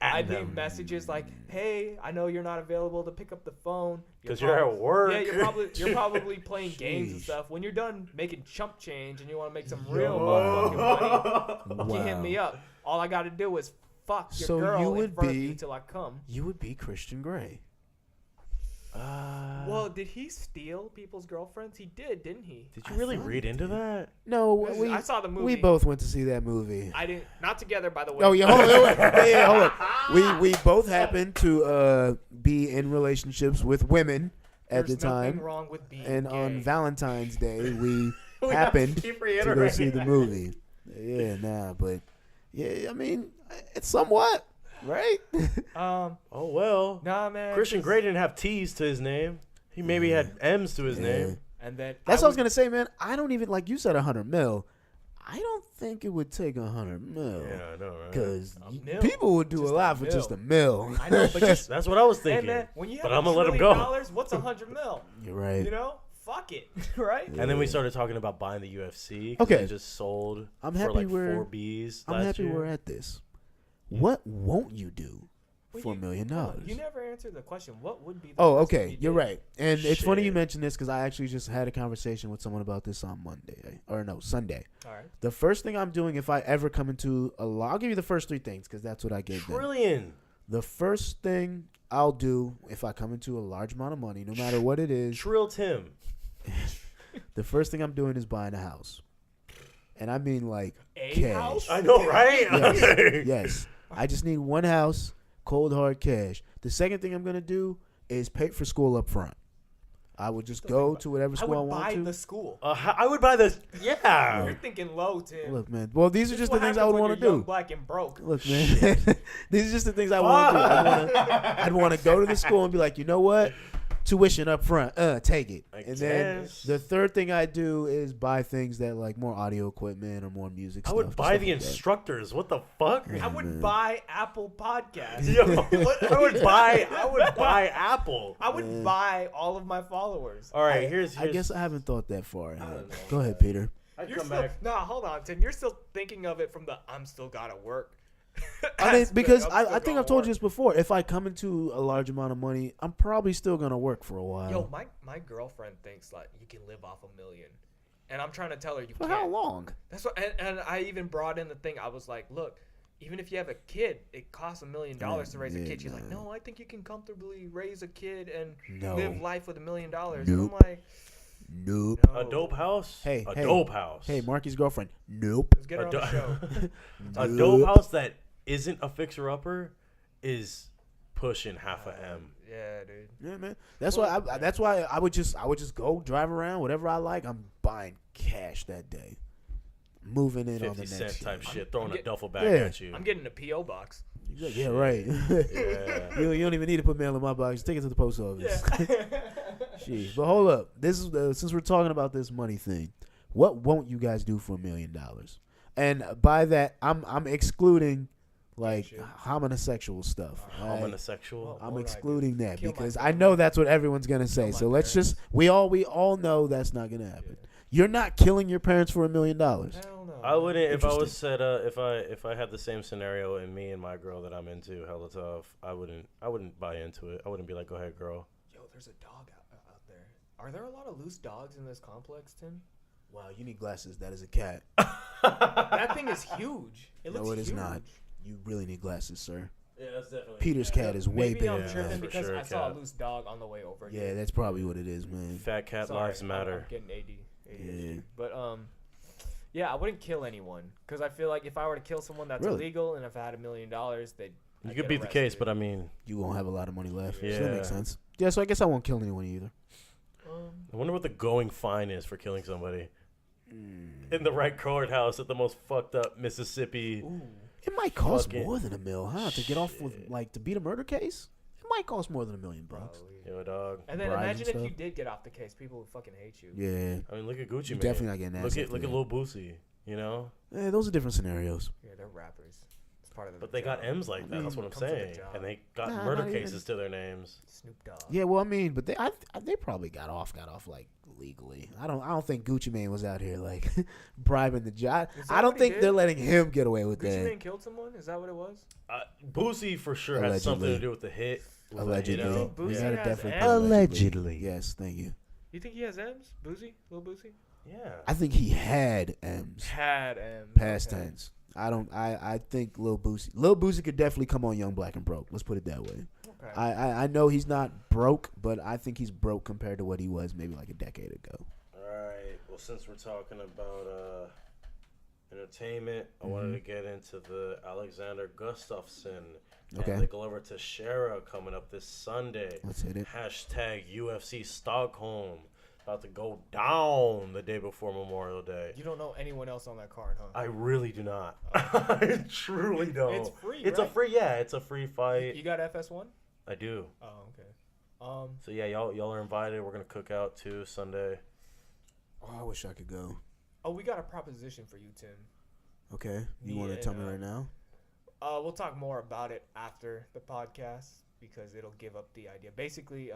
Speaker 1: At
Speaker 2: I'd
Speaker 1: them.
Speaker 2: leave messages like, hey, I know you're not available to pick up the phone.
Speaker 1: 'Cause you're at work.
Speaker 2: Yeah, you're probably playing games and stuff. When you're done making chump change and you want to make some real motherfucking money, you hit me up. All I got to do is fuck your
Speaker 3: So
Speaker 2: girl
Speaker 3: you
Speaker 2: in
Speaker 3: would
Speaker 2: front of
Speaker 3: be-
Speaker 2: you till I come.
Speaker 3: You would be Christian Grey.
Speaker 2: Well, did he steal people's girlfriends? He did, didn't he?
Speaker 1: Did you really
Speaker 3: thought
Speaker 1: read
Speaker 3: he
Speaker 1: into that?
Speaker 3: No,
Speaker 2: I saw the movie.
Speaker 3: We both went to see that movie.
Speaker 2: I didn't. Not together, by the way.
Speaker 3: Oh yeah, hold on. Hold on. We both happened to be in relationships with women at
Speaker 2: There's
Speaker 3: the time,
Speaker 2: nothing wrong with being
Speaker 3: and
Speaker 2: gay.
Speaker 3: on Valentine's Day we
Speaker 1: We
Speaker 3: happened
Speaker 1: have to keep
Speaker 3: to go
Speaker 1: reiterating
Speaker 3: see the
Speaker 1: that.
Speaker 3: movie. Yeah, but yeah, I mean, it's somewhat right.
Speaker 2: Um,
Speaker 1: Oh well.
Speaker 2: nah, man.
Speaker 1: Christian
Speaker 2: just-
Speaker 1: Grey didn't have T's to his name. He maybe had M's to his name.
Speaker 2: And then
Speaker 3: That's what I was gonna say, man. I don't even like you said 100 mil. I don't think it would take 100 mil.
Speaker 1: Yeah, I know, right?
Speaker 3: Because
Speaker 2: A mil?
Speaker 3: people would do
Speaker 2: Just
Speaker 3: a lot
Speaker 2: a
Speaker 3: for
Speaker 2: mil.
Speaker 3: just a mil.
Speaker 2: I know, but just
Speaker 1: That's what I was
Speaker 2: hey,
Speaker 1: thinking.
Speaker 2: man, when you have
Speaker 1: But
Speaker 2: $1
Speaker 1: I'm gonna let him
Speaker 2: trillion
Speaker 1: go.
Speaker 2: dollars, what's 100 mil?
Speaker 3: You're right.
Speaker 2: Fuck it, right?
Speaker 1: And then we started talking about buying the UFC. 'Cause
Speaker 3: Okay.
Speaker 1: They just sold
Speaker 3: I'm
Speaker 1: for
Speaker 3: happy
Speaker 1: like
Speaker 3: we're-
Speaker 1: 4 Bs
Speaker 3: I'm
Speaker 1: last
Speaker 3: happy
Speaker 1: year.
Speaker 3: we're at this. What won't you do
Speaker 2: Well,
Speaker 3: for $1 million?
Speaker 2: You never answered the question. What would be the
Speaker 3: Oh,
Speaker 2: first thing
Speaker 3: okay.
Speaker 2: you
Speaker 3: You're
Speaker 2: did?
Speaker 3: right. And it's funny you
Speaker 1: Shit.
Speaker 3: mentioned this because I actually just had a conversation with someone about this on Sunday.
Speaker 2: All right.
Speaker 3: The first thing I'm doing if I ever come into a law, I'll give you the first 3 things because that's what I gave them.
Speaker 1: Trillion.
Speaker 3: The first thing I'll do if I come into a large amount of money, no matter what it is,
Speaker 1: Trill Tim.
Speaker 3: the first thing I'm doing is buying a house. And I mean like
Speaker 2: A
Speaker 3: cash.
Speaker 2: house?
Speaker 1: I know, right?
Speaker 3: Yes. Yes. I just need one house, cold hard cash. The second thing I'm gonna do is pay for school up front. I would just go to whatever
Speaker 2: I
Speaker 3: school I,
Speaker 2: would
Speaker 3: want
Speaker 2: buy
Speaker 3: to.
Speaker 2: the school.
Speaker 1: I would buy this. Yeah.
Speaker 2: You're thinking low, Tim.
Speaker 3: Look, man. Well, these are
Speaker 2: This
Speaker 3: just
Speaker 2: is
Speaker 3: the
Speaker 2: what
Speaker 3: things I would
Speaker 2: happens when
Speaker 3: want to
Speaker 2: you're young,
Speaker 3: do.
Speaker 2: Black and broke.
Speaker 3: Look, man. These are just the things I want to do. I'd want to go to the school and be like, you know what? Tuition up front. Take it.
Speaker 1: I
Speaker 3: And then
Speaker 1: guess.
Speaker 3: the third thing I do is buy things that like more audio equipment or more music
Speaker 1: I
Speaker 3: stuff.
Speaker 1: would buy
Speaker 3: stuff
Speaker 1: the
Speaker 3: like that.
Speaker 1: instructors. What the fuck?
Speaker 2: I would buy Apple Podcasts.
Speaker 1: Yo, what? I would buy Apple.
Speaker 2: I would buy all of my followers.
Speaker 1: All right, here's
Speaker 3: I guess I haven't thought that far ahead.
Speaker 1: don't know.
Speaker 3: Go ahead, Peter.
Speaker 1: I'd
Speaker 2: You're
Speaker 1: come
Speaker 2: still,
Speaker 1: back.
Speaker 2: Nah, hold on, Tim. You're still thinking of it from the I'm still gotta work.
Speaker 3: I mean, because
Speaker 2: I'm
Speaker 3: I
Speaker 2: still
Speaker 3: think
Speaker 2: gonna
Speaker 3: I've told you
Speaker 2: work.
Speaker 3: this before. If I come into a large amount of money, I'm probably still gonna work for a while.
Speaker 2: Yo, my girlfriend thinks like you can live off $1 million, and I'm trying to tell her you
Speaker 3: for
Speaker 2: can't.
Speaker 3: how long?
Speaker 2: That's what, and I even brought in the thing. I was like, look, even if you have a kid, it costs $1 million to raise a kid. She's like, no, I think you can comfortably raise a kid and
Speaker 3: No.
Speaker 2: live life with $1 million.
Speaker 3: Nope.
Speaker 2: And I'm like,
Speaker 3: Nope.
Speaker 2: no.
Speaker 1: A dope house?
Speaker 3: Hey,
Speaker 1: a
Speaker 3: hey.
Speaker 1: dope house.
Speaker 3: Hey, Marky's girlfriend. Nope.
Speaker 2: Let's get her
Speaker 1: A
Speaker 2: on the
Speaker 1: do-
Speaker 2: show.
Speaker 1: A
Speaker 3: Nope.
Speaker 1: dope house that isn't a fixer upper is pushing half a M.
Speaker 2: Yeah, dude.
Speaker 3: Yeah, man. That's why. That's why I would just go drive around whatever I like. I'm buying cash that day. Moving in on the
Speaker 1: 50
Speaker 3: next
Speaker 1: cent type
Speaker 3: year.
Speaker 1: shit, throwing a
Speaker 2: get-
Speaker 1: duffel bag
Speaker 3: Yeah.
Speaker 1: at you.
Speaker 2: I'm getting a PO box.
Speaker 3: He's like, yeah, right.
Speaker 1: Yeah.
Speaker 3: You don't even need to put mail in my box. Take it to the post office.
Speaker 2: Yeah.
Speaker 3: Shit. But hold up. This is since we're talking about this money thing, what won't you guys do for $1 million? And by that, I'm excluding like
Speaker 2: Shit.
Speaker 3: homosexual stuff.
Speaker 1: Homosexual.
Speaker 3: I'm
Speaker 2: What would I
Speaker 3: excluding that
Speaker 2: Kill my
Speaker 3: because I
Speaker 2: family?
Speaker 3: know that's what everyone's gonna say.
Speaker 2: my
Speaker 3: So let's
Speaker 2: parents?
Speaker 3: just we all know that's not gonna happen.
Speaker 2: Yeah.
Speaker 3: You're not killing your parents for $1 million.
Speaker 2: Hell no.
Speaker 1: I wouldn't if I was
Speaker 3: Interesting.
Speaker 1: set if I had the same scenario and me and my girl that I'm into hella tough. I wouldn't buy into it. I wouldn't be like, go ahead, girl.
Speaker 2: Yo, there's a dog out there. Are there a lot of loose dogs in this complex, Tim?
Speaker 3: Wow, you need glasses. That is a cat.
Speaker 2: That thing is huge. It looks
Speaker 3: No, it is
Speaker 2: huge.
Speaker 3: not. You really need glasses, sir.
Speaker 1: Yeah, that's definitely.
Speaker 3: Peter's cat is way
Speaker 2: Maybe
Speaker 3: bigger
Speaker 2: I'm
Speaker 3: than
Speaker 2: tripping
Speaker 3: that.
Speaker 1: For
Speaker 2: because
Speaker 1: sure,
Speaker 2: I saw a
Speaker 1: cat.
Speaker 2: loose dog on the way over
Speaker 3: Yeah,
Speaker 2: here.
Speaker 3: that's probably what it is, man.
Speaker 1: Fat cat
Speaker 2: Sorry,
Speaker 1: lives
Speaker 2: I'm
Speaker 1: matter.
Speaker 2: getting ADHD.
Speaker 3: Yeah.
Speaker 2: But yeah, I wouldn't kill anyone because I feel like if I were to kill someone that's
Speaker 3: Really?
Speaker 2: illegal and if I had $1 million, they'd
Speaker 1: You
Speaker 2: I'd
Speaker 1: could
Speaker 2: get
Speaker 1: beat the case,
Speaker 2: arrested.
Speaker 1: but I mean,
Speaker 3: You won't have a lot of money left. So that
Speaker 1: Yeah.
Speaker 3: makes sense. Yeah, so I guess I won't kill anyone either.
Speaker 1: I wonder what the going fine is for killing somebody in the right courthouse at the most fucked up Mississippi.
Speaker 2: Ooh.
Speaker 3: It might cost
Speaker 1: Fucking
Speaker 3: more than $1 million, huh? To get off with
Speaker 1: shit.
Speaker 3: like to beat a murder case. It might cost more than $1 million.
Speaker 2: Probably.
Speaker 1: Yo, dog.
Speaker 2: And then
Speaker 3: Bribes
Speaker 2: imagine
Speaker 3: and
Speaker 2: if you
Speaker 3: stuff.
Speaker 2: did get off the case, people would fucking hate you.
Speaker 3: Yeah,
Speaker 1: I mean, look at Gucci
Speaker 3: you
Speaker 1: Mane.
Speaker 3: definitely not getting
Speaker 1: Look
Speaker 3: asked.
Speaker 1: at Lil Boosie. You know,
Speaker 3: Yeah, those are different scenarios.
Speaker 2: Yeah, they're rappers. It's part of the
Speaker 1: but they got
Speaker 2: job.
Speaker 1: M's like that. That's what I'm
Speaker 2: Comes with the
Speaker 1: saying.
Speaker 2: job.
Speaker 1: And they got
Speaker 3: Nah,
Speaker 1: murder
Speaker 3: not even.
Speaker 1: cases to their names.
Speaker 2: Snoop Dogg.
Speaker 3: Yeah, well, I mean, but they probably got off like legally. I don't think Gucci Mane was out here like bribing the judge.
Speaker 2: Is that
Speaker 3: I don't
Speaker 2: what he
Speaker 3: think
Speaker 2: did?
Speaker 3: they're letting him get away with
Speaker 2: Gucci
Speaker 3: that.
Speaker 2: Mane killed someone? Is that what it was?
Speaker 1: Boosie for sure had something
Speaker 3: Allegedly.
Speaker 1: to do with the hit. with the,
Speaker 3: Allegedly,
Speaker 1: you know?
Speaker 2: think Boosie
Speaker 3: He had
Speaker 2: has
Speaker 3: definitely
Speaker 2: M's?
Speaker 3: allegedly. Yes, thank you.
Speaker 2: You think he has M's? Boosie? Lil Boosie?
Speaker 1: Yeah.
Speaker 3: I think he had M's.
Speaker 2: Had M's.
Speaker 3: Past
Speaker 2: okay.
Speaker 3: tense. I think Lil Boosie could definitely come on Young Black and Broke. Let's put it that way.
Speaker 2: Okay.
Speaker 3: I know he's not broke, but I think he's broke compared to what he was maybe like a decade ago.
Speaker 1: All right. Well, since we're talking about entertainment, I wanted to get into the Alexander Gustafsson
Speaker 3: Okay.
Speaker 1: and the Glover Teixeira coming up this Sunday.
Speaker 3: Let's hit it.
Speaker 1: Hashtag UFC Stockholm. About to go down the day before Memorial Day.
Speaker 2: You don't know anyone else on that card, huh?
Speaker 1: I really do not. I truly don't.
Speaker 2: It's free,
Speaker 1: It's
Speaker 2: right?
Speaker 1: it's a free fight.
Speaker 2: You got FS1?
Speaker 1: I do.
Speaker 2: Oh, okay.
Speaker 1: So yeah, y'all are invited. We're gonna cook out too Sunday.
Speaker 3: Oh, I wish I could go.
Speaker 2: Oh, we got a proposition for you, Tim.
Speaker 3: Okay. You
Speaker 2: Me
Speaker 3: want to
Speaker 2: and,
Speaker 3: tell me right now?
Speaker 2: We'll talk more about it after the podcast because it'll give up the idea. Basically,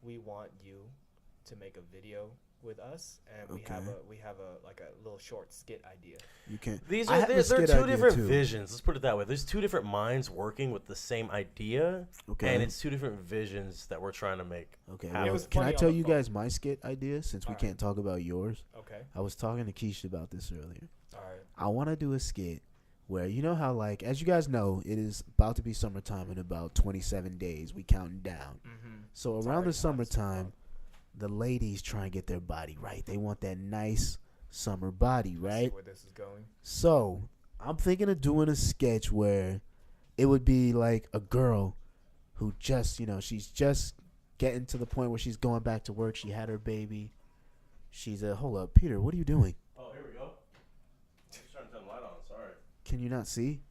Speaker 2: we want you to make a video with us, and we have a like a little short skit idea.
Speaker 3: You can't.
Speaker 1: These
Speaker 3: I
Speaker 1: are
Speaker 3: have a
Speaker 1: they're
Speaker 3: skit
Speaker 1: two
Speaker 3: idea,
Speaker 1: different
Speaker 3: too.
Speaker 1: visions. Let's put it that way. There's two different minds working with the same idea,
Speaker 3: Okay.
Speaker 1: and it's two different visions that we're trying to make.
Speaker 3: Okay.
Speaker 1: It
Speaker 3: Well,
Speaker 2: was
Speaker 3: can I
Speaker 2: funny on
Speaker 3: tell
Speaker 2: the
Speaker 3: you
Speaker 2: phone.
Speaker 3: guys my skit idea since we
Speaker 2: Alright.
Speaker 3: can't talk about yours?
Speaker 2: Okay.
Speaker 3: I was talking to Keisha about this earlier.
Speaker 2: All right.
Speaker 3: I want to do a skit where you know how like as you guys know it is about to be summertime in about 27 days. We counting down.
Speaker 2: Mm-hmm.
Speaker 3: So
Speaker 2: It's
Speaker 3: around
Speaker 2: already
Speaker 3: the
Speaker 2: hot,
Speaker 3: summertime, the ladies try and get their body right. They want that nice summer body,
Speaker 2: See
Speaker 3: right?
Speaker 2: where this is going.
Speaker 3: So I'm thinking of doing a sketch where it would be like a girl who just, she's just getting to the point where she's going back to work. She had her baby. She's hold up, Peter, what are you doing?
Speaker 1: Oh, here we go. Just trying to turn the light on. Sorry.
Speaker 3: Can you not see?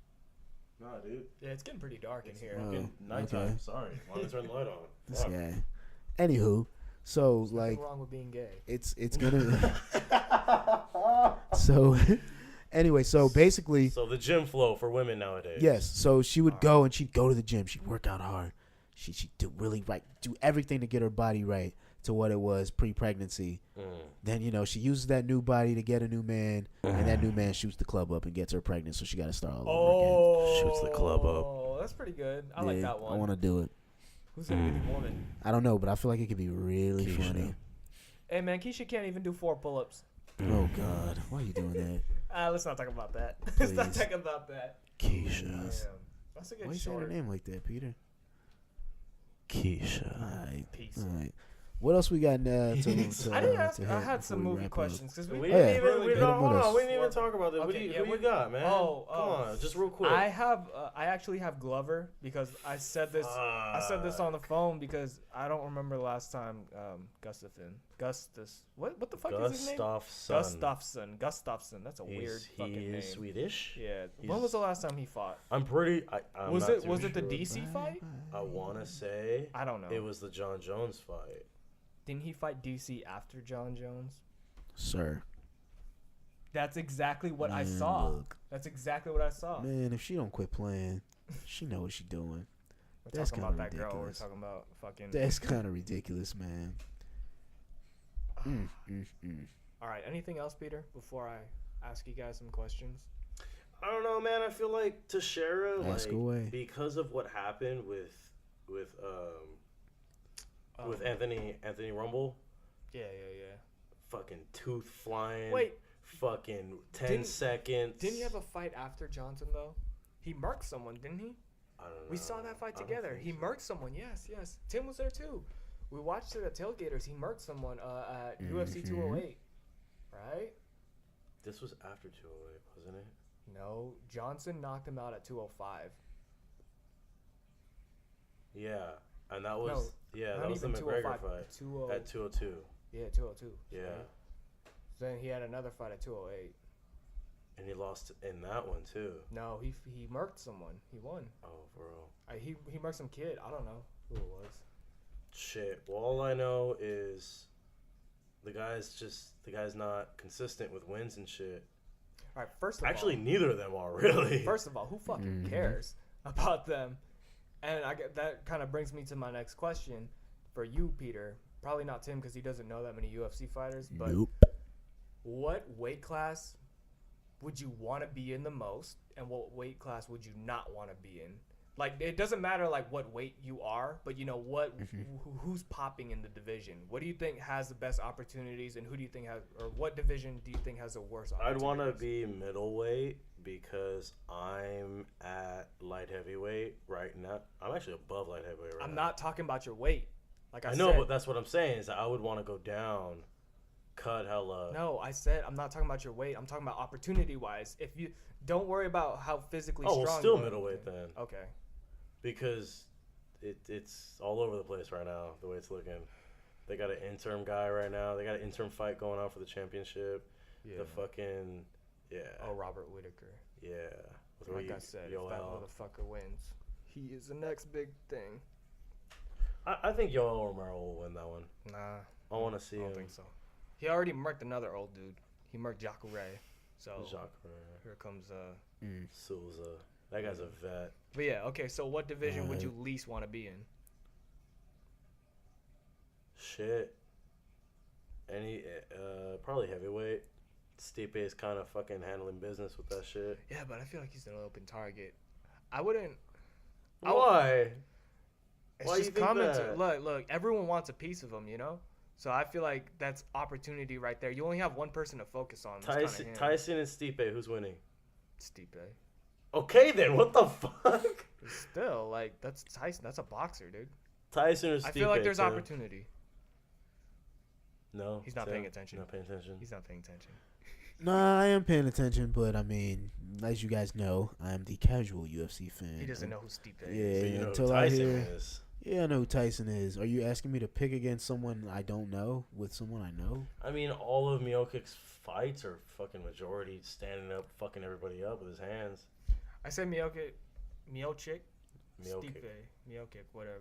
Speaker 1: Nah, dude.
Speaker 2: Yeah, it's getting pretty dark in here.
Speaker 3: Oh,
Speaker 1: Fucking nighttime.
Speaker 3: okay.
Speaker 1: Sorry. Why did I turn the light on?
Speaker 3: This
Speaker 1: Fuck.
Speaker 3: guy. Anywho, so
Speaker 2: Nothing
Speaker 3: like
Speaker 2: wrong with being gay.
Speaker 3: it's gonna so anyway, so basically
Speaker 1: So the gym flow for women nowadays.
Speaker 3: yes, so she would go and she'd go to the gym, she'd work out hard. She'd do really right, do everything to get her body right to what it was pre-pregnancy. Then she uses that new body to get a new man, and that new man shoots the club up and gets her pregnant, so she got to start all over again.
Speaker 2: Oh,
Speaker 1: Shoots the club up.
Speaker 2: Oh, that's pretty good. I like
Speaker 3: Yeah,
Speaker 2: that one.
Speaker 3: I want to do it.
Speaker 2: Who's gonna be the woman?
Speaker 3: I don't know, but I feel like it could be really
Speaker 1: Keisha.
Speaker 3: funny.
Speaker 2: Hey man, Keisha can't even do 4 pull-ups.
Speaker 3: Oh God, why are you doing that,
Speaker 2: Let's not talk about that. Let's not
Speaker 3: Please.
Speaker 2: talk about that.
Speaker 1: Keisha.
Speaker 2: Damn. That's a
Speaker 3: Why
Speaker 2: good
Speaker 3: you saying her
Speaker 2: short.
Speaker 3: name like that, Peter?
Speaker 1: Keisha.
Speaker 3: All right.
Speaker 2: Peace.
Speaker 3: All right. What else we got to
Speaker 2: I didn't ask.
Speaker 3: hit
Speaker 2: I had some
Speaker 3: before we
Speaker 2: movie
Speaker 3: wrap up?
Speaker 2: questions because
Speaker 1: We
Speaker 3: yeah.
Speaker 1: didn't even. We
Speaker 3: Hit 'em
Speaker 1: hold
Speaker 3: with us.
Speaker 1: on. We didn't even talk about that.
Speaker 2: Okay,
Speaker 1: Who you got, man?
Speaker 2: Oh,
Speaker 1: Come on, just real quick.
Speaker 2: I actually have Glover because I said this. I said this on the phone because I don't remember the last time What the fuck is his name? Gustafsson. That's a weird fucking name.
Speaker 1: He's Swedish.
Speaker 2: Yeah. When was the last time he fought?
Speaker 1: I'm pretty.
Speaker 2: Was it the DC fight?
Speaker 1: I want to say.
Speaker 2: I don't know.
Speaker 1: It was the John Jones fight.
Speaker 2: Didn't he fight DC after John Jones?
Speaker 3: Sir.
Speaker 2: That's exactly what I saw.
Speaker 3: Look.
Speaker 2: That's exactly what I saw.
Speaker 3: Man, if she don't quit playing, she know what she doing.
Speaker 2: We're
Speaker 3: That's
Speaker 2: talking about
Speaker 3: kinda
Speaker 2: that girl. We're
Speaker 3: ridiculous.
Speaker 2: talking about fucking.
Speaker 3: That's kind of ridiculous, man.
Speaker 2: All right. Anything else, Peter? Before I ask you guys some questions.
Speaker 1: I don't know, man. I feel like Teixeira,
Speaker 3: Ask away.
Speaker 1: because of what happened with Anthony Rumble,
Speaker 2: Yeah.
Speaker 1: fucking tooth flying.
Speaker 2: Wait.
Speaker 1: Fucking 10 seconds.
Speaker 2: Didn't he have a fight after Johnson though? He marked someone, didn't he?
Speaker 1: I don't know.
Speaker 2: We saw that fight
Speaker 1: I don't
Speaker 2: together.
Speaker 1: think
Speaker 2: He
Speaker 1: so.
Speaker 2: marked someone. Yes. Tim was there too. We watched it at Tailgaters. He marked someone at UFC 208. Right?
Speaker 1: This was after 208, wasn't it?
Speaker 2: No, Johnson knocked him out at 205.
Speaker 1: Yeah, and that was that was the
Speaker 2: even
Speaker 1: McGregor
Speaker 2: 205,
Speaker 1: fight
Speaker 2: 20
Speaker 1: at 202.
Speaker 2: Yeah, 202.
Speaker 1: Yeah,
Speaker 2: Right? Then he had another fight at 208.
Speaker 1: and he lost in that one too.
Speaker 2: No, he marked someone. He won.
Speaker 1: Oh, bro.
Speaker 2: He marked some kid. I don't know who it was.
Speaker 1: Shit. Well, all I know is the guy's not consistent with wins and shit.
Speaker 2: All right, first of
Speaker 1: Actually,
Speaker 2: all,
Speaker 1: neither of them are really.
Speaker 2: First of all, who fucking cares about them? And that kind of brings me to my next question for you, Peter. Probably not Tim because he doesn't know that many UFC fighters. But
Speaker 3: Nope.
Speaker 2: what weight class would you want to be in the most, and what weight class would you not want to be in? Like, it doesn't matter like what weight you are, but you know what, who's popping in the division? What do you think has the best opportunities, and who do you think has, or what division do you think has the worst opportunities?
Speaker 1: I'd want to be middleweight because I'm at light heavyweight right now. I'm actually above light heavyweight right now.
Speaker 2: I'm not talking about your weight. Like I
Speaker 1: know,
Speaker 2: said,
Speaker 1: but that's what I'm saying is that I would want to go down, cut hella.
Speaker 2: No, I said I'm not talking about your weight. I'm talking about opportunity-wise. If you don't worry about how physically strong.
Speaker 1: Well, still
Speaker 2: you are.
Speaker 1: middleweight then.
Speaker 2: Okay.
Speaker 1: Because it's all over the place right now, the way it's looking. They got an interim guy right now. They got an interim fight going on for the championship.
Speaker 2: Yeah.
Speaker 1: The fucking, yeah.
Speaker 2: Oh, Robert Whitaker.
Speaker 1: Yeah.
Speaker 2: Like I said, if that motherfucker wins, he is the next big thing.
Speaker 1: I think Yoel Romero will win that one.
Speaker 2: Nah.
Speaker 1: I want to see
Speaker 2: I
Speaker 1: him.
Speaker 2: don't think so. He already murked another old dude. He murked Jacare. So here comes
Speaker 1: Souza. That guy's a vet.
Speaker 2: But yeah, okay, so what division would you least want to be in?
Speaker 1: Shit. Probably heavyweight. Stipe is kind of fucking handling business with that shit.
Speaker 2: Yeah, but I feel like he's an open target. I wouldn't.
Speaker 1: Why?
Speaker 2: It's
Speaker 1: Why
Speaker 2: just
Speaker 1: you think
Speaker 2: commentary.
Speaker 1: that?
Speaker 2: Look, everyone wants a piece of him, you know? So I feel like that's opportunity right there. You only have one person to focus on.
Speaker 1: Tyson and Stipe, who's winning?
Speaker 2: Stipe.
Speaker 1: Okay then, what the fuck?
Speaker 2: Still, like, that's Tyson. That's a boxer, dude.
Speaker 1: Tyson or Stipe?
Speaker 2: I feel like there's
Speaker 1: too.
Speaker 2: opportunity.
Speaker 1: No.
Speaker 2: He's not paying attention.
Speaker 1: Not paying attention.
Speaker 2: He's not paying attention.
Speaker 3: Nah, I am paying attention, but I mean, as you guys know, I am the casual UFC fan.
Speaker 2: He doesn't know who Stipe is.
Speaker 3: Yeah,
Speaker 1: So you know
Speaker 3: until
Speaker 1: who
Speaker 3: I
Speaker 1: Tyson
Speaker 3: hear.
Speaker 1: is.
Speaker 3: Yeah, I know who Tyson is. Are you asking me to pick against someone I don't know with someone I know?
Speaker 1: I mean, all of Miocic's fights are fucking majority standing up, fucking everybody up with his hands.
Speaker 2: I said Miocic,
Speaker 1: Miocic.
Speaker 2: Stipe, Miocic, whatever.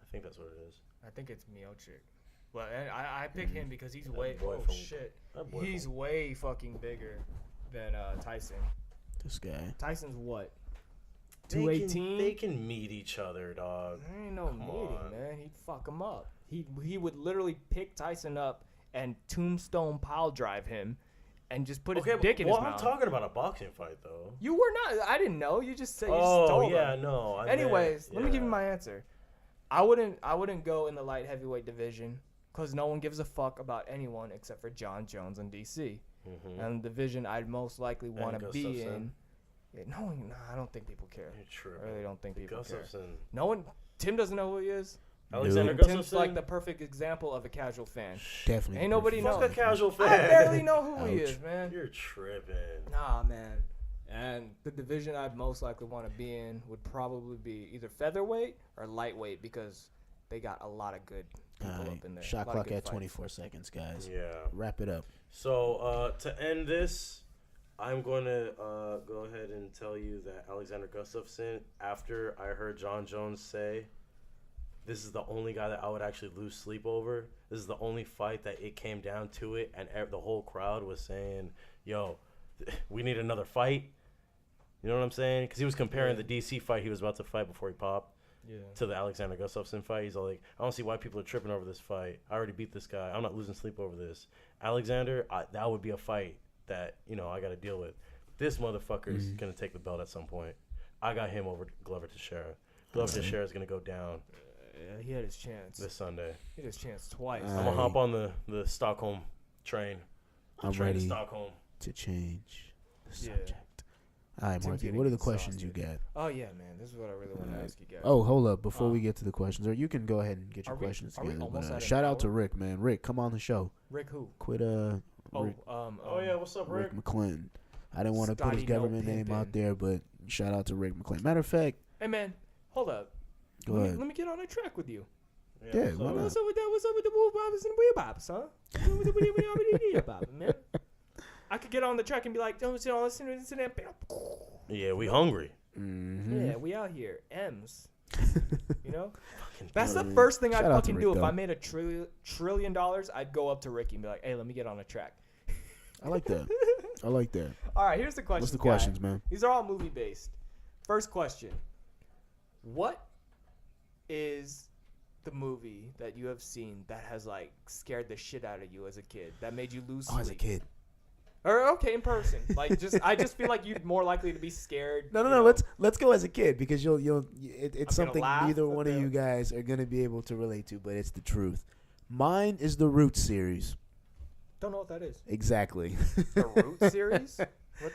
Speaker 1: I think that's what it is.
Speaker 2: I think it's Miocic. Well, I pick him because he's way.
Speaker 1: boy
Speaker 2: Oh
Speaker 1: from-
Speaker 2: shit!
Speaker 1: that boy
Speaker 2: He's way fucking bigger than Tyson.
Speaker 3: This guy.
Speaker 2: Tyson's what?
Speaker 1: They
Speaker 2: 218.
Speaker 1: can meet each other, dog.
Speaker 2: There ain't no
Speaker 1: Come
Speaker 2: meeting,
Speaker 1: on.
Speaker 2: man. He'd fuck him up. He would literally pick Tyson up and tombstone pile drive him, and just put his dick in his mouth.
Speaker 1: I'm talking about a boxing fight, though.
Speaker 2: You were not. I didn't know. You just said you stole
Speaker 1: yeah,
Speaker 2: him.
Speaker 1: no.
Speaker 2: Anyways, let me give you my answer. I wouldn't go in the light heavyweight division because no one gives a fuck about anyone except for John Jones and DC.
Speaker 1: Mm-hmm.
Speaker 2: And the division I'd most likely want to be
Speaker 1: Gustafsson.
Speaker 2: in. Yeah, I don't think people care.
Speaker 1: You're true.
Speaker 2: I really don't think people care.
Speaker 1: Gustafsson.
Speaker 2: No one. Tim doesn't know who he is.
Speaker 1: Alexander
Speaker 2: Tim's
Speaker 1: Gustafsson?
Speaker 2: like the perfect example of a casual fan.
Speaker 3: Definitely.
Speaker 2: Ain't nobody
Speaker 1: Fuck
Speaker 2: know.
Speaker 1: a casual fan.
Speaker 2: I barely know who he
Speaker 3: Ouch.
Speaker 2: is, man.
Speaker 1: You're tripping.
Speaker 2: Nah, man. And the division I'd most likely want to be in would probably be either featherweight or lightweight because they got a lot of good people up in there.
Speaker 3: Shot
Speaker 2: A lot of
Speaker 3: clock
Speaker 2: good
Speaker 3: at
Speaker 2: fights.
Speaker 3: 24 seconds, guys.
Speaker 1: Yeah.
Speaker 3: Wrap it up.
Speaker 1: So to end this, I'm going to go ahead and tell you that Alexander Gustafsson, after I heard John Jones say, this is the only guy that I would actually lose sleep over. This is the only fight that it came down to it, and the whole crowd was saying, yo, we need another fight. You know what I'm saying? Because he was comparing the DC fight he was about to fight before he popped to the Alexander Gustafsson fight. He's all like, I don't see why people are tripping over this fight. I already beat this guy. I'm not losing sleep over this. Alexander, that would be a fight that, I got to deal with. This motherfucker's going to take the belt at some point. I got him over Glover Teixeira. Glover Teixeira is going to go down
Speaker 2: Yeah, he had his chance.
Speaker 1: this Sunday.
Speaker 2: He had his chance twice.
Speaker 1: I'm going to hop on the Stockholm train.
Speaker 3: I'm
Speaker 1: Train to
Speaker 3: ready
Speaker 1: Stockholm.
Speaker 3: to change the
Speaker 2: Yeah.
Speaker 3: subject. All right,
Speaker 2: Tim's
Speaker 3: Marky,
Speaker 2: getting
Speaker 3: what are the questions you
Speaker 2: exhausted.
Speaker 3: got?
Speaker 2: Oh, yeah, man. This is what I really want to ask you guys.
Speaker 3: Oh, hold up. Before we get to the questions, or you can go ahead and get your
Speaker 2: Are we-
Speaker 3: questions
Speaker 2: are we
Speaker 3: together.
Speaker 2: almost
Speaker 3: But,
Speaker 2: at an
Speaker 3: shout out to
Speaker 2: hour?
Speaker 3: Rick, man. Rick, come on the show.
Speaker 2: Rick who?
Speaker 3: Quit,
Speaker 2: Oh,
Speaker 3: Rick,
Speaker 1: Oh, yeah, what's up, Rick?
Speaker 3: Rick McClin. I didn't want to put his
Speaker 2: Scotty No
Speaker 3: government name
Speaker 2: Pimpin'.
Speaker 3: out there, but shout out to Rick McClin. Matter of fact,
Speaker 2: Hey, man. Hold up.
Speaker 3: go
Speaker 2: Let
Speaker 3: ahead.
Speaker 2: me get on a track with you.
Speaker 3: Yeah,
Speaker 1: what's
Speaker 3: why
Speaker 1: up?
Speaker 3: not?
Speaker 2: What's up with that? What's up with the woo bops and wee bops, huh? What's up with the wee bops, man? I could get on the track and be like, don't listen to that.
Speaker 1: Yeah, we hungry.
Speaker 3: Mm-hmm.
Speaker 2: Yeah, we out here. M's. You know?
Speaker 1: Fucking
Speaker 2: That's the
Speaker 3: man.
Speaker 2: first thing I'd
Speaker 3: Shout out to
Speaker 2: fucking
Speaker 3: Rick,
Speaker 2: do. If
Speaker 3: though.
Speaker 2: I made $1 trillion, I'd go up to Ricky and be like, hey, let me get on a track.
Speaker 3: I like that. I like that.
Speaker 2: All right, here's the question.
Speaker 3: What's the questions, man?
Speaker 2: These are all movie based. First question: what is the movie that you have seen that has like scared the shit out of you as a kid, that made you lose sleep?
Speaker 3: Oh, as a kid.
Speaker 2: Or okay, in person. Like I just feel like you'd more likely to be scared.
Speaker 3: No.
Speaker 2: you know?
Speaker 3: Let's go as a kid because it's
Speaker 2: I'm gonna
Speaker 3: something
Speaker 2: laugh
Speaker 3: neither
Speaker 2: at
Speaker 3: one of
Speaker 2: the-
Speaker 3: you guys are gonna be able to relate to, but it's the truth. Mine is the Roots series.
Speaker 2: Don't know what that is.
Speaker 3: Exactly.
Speaker 2: The Root series.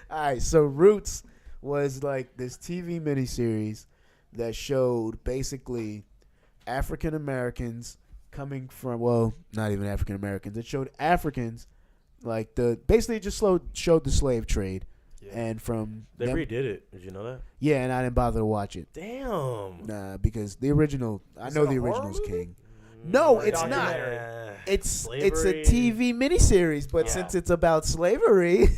Speaker 3: All right, so Roots was like this TV miniseries that showed basically African Americans coming from, well, not even African Americans. It showed Africans like basically it just showed the slave trade, and from
Speaker 1: They
Speaker 3: them-
Speaker 1: redid it. Did you know that?
Speaker 3: yeah, and I didn't bother to watch it.
Speaker 1: Damn.
Speaker 3: Nah, because the original, I
Speaker 2: Is
Speaker 3: know
Speaker 2: it a
Speaker 3: the
Speaker 2: horror
Speaker 3: original's
Speaker 2: movie?
Speaker 3: king. No, it's not.
Speaker 2: Documentary.
Speaker 3: It's a
Speaker 1: Slavery.
Speaker 3: TV miniseries, but
Speaker 1: Yeah.
Speaker 3: since it's about slavery,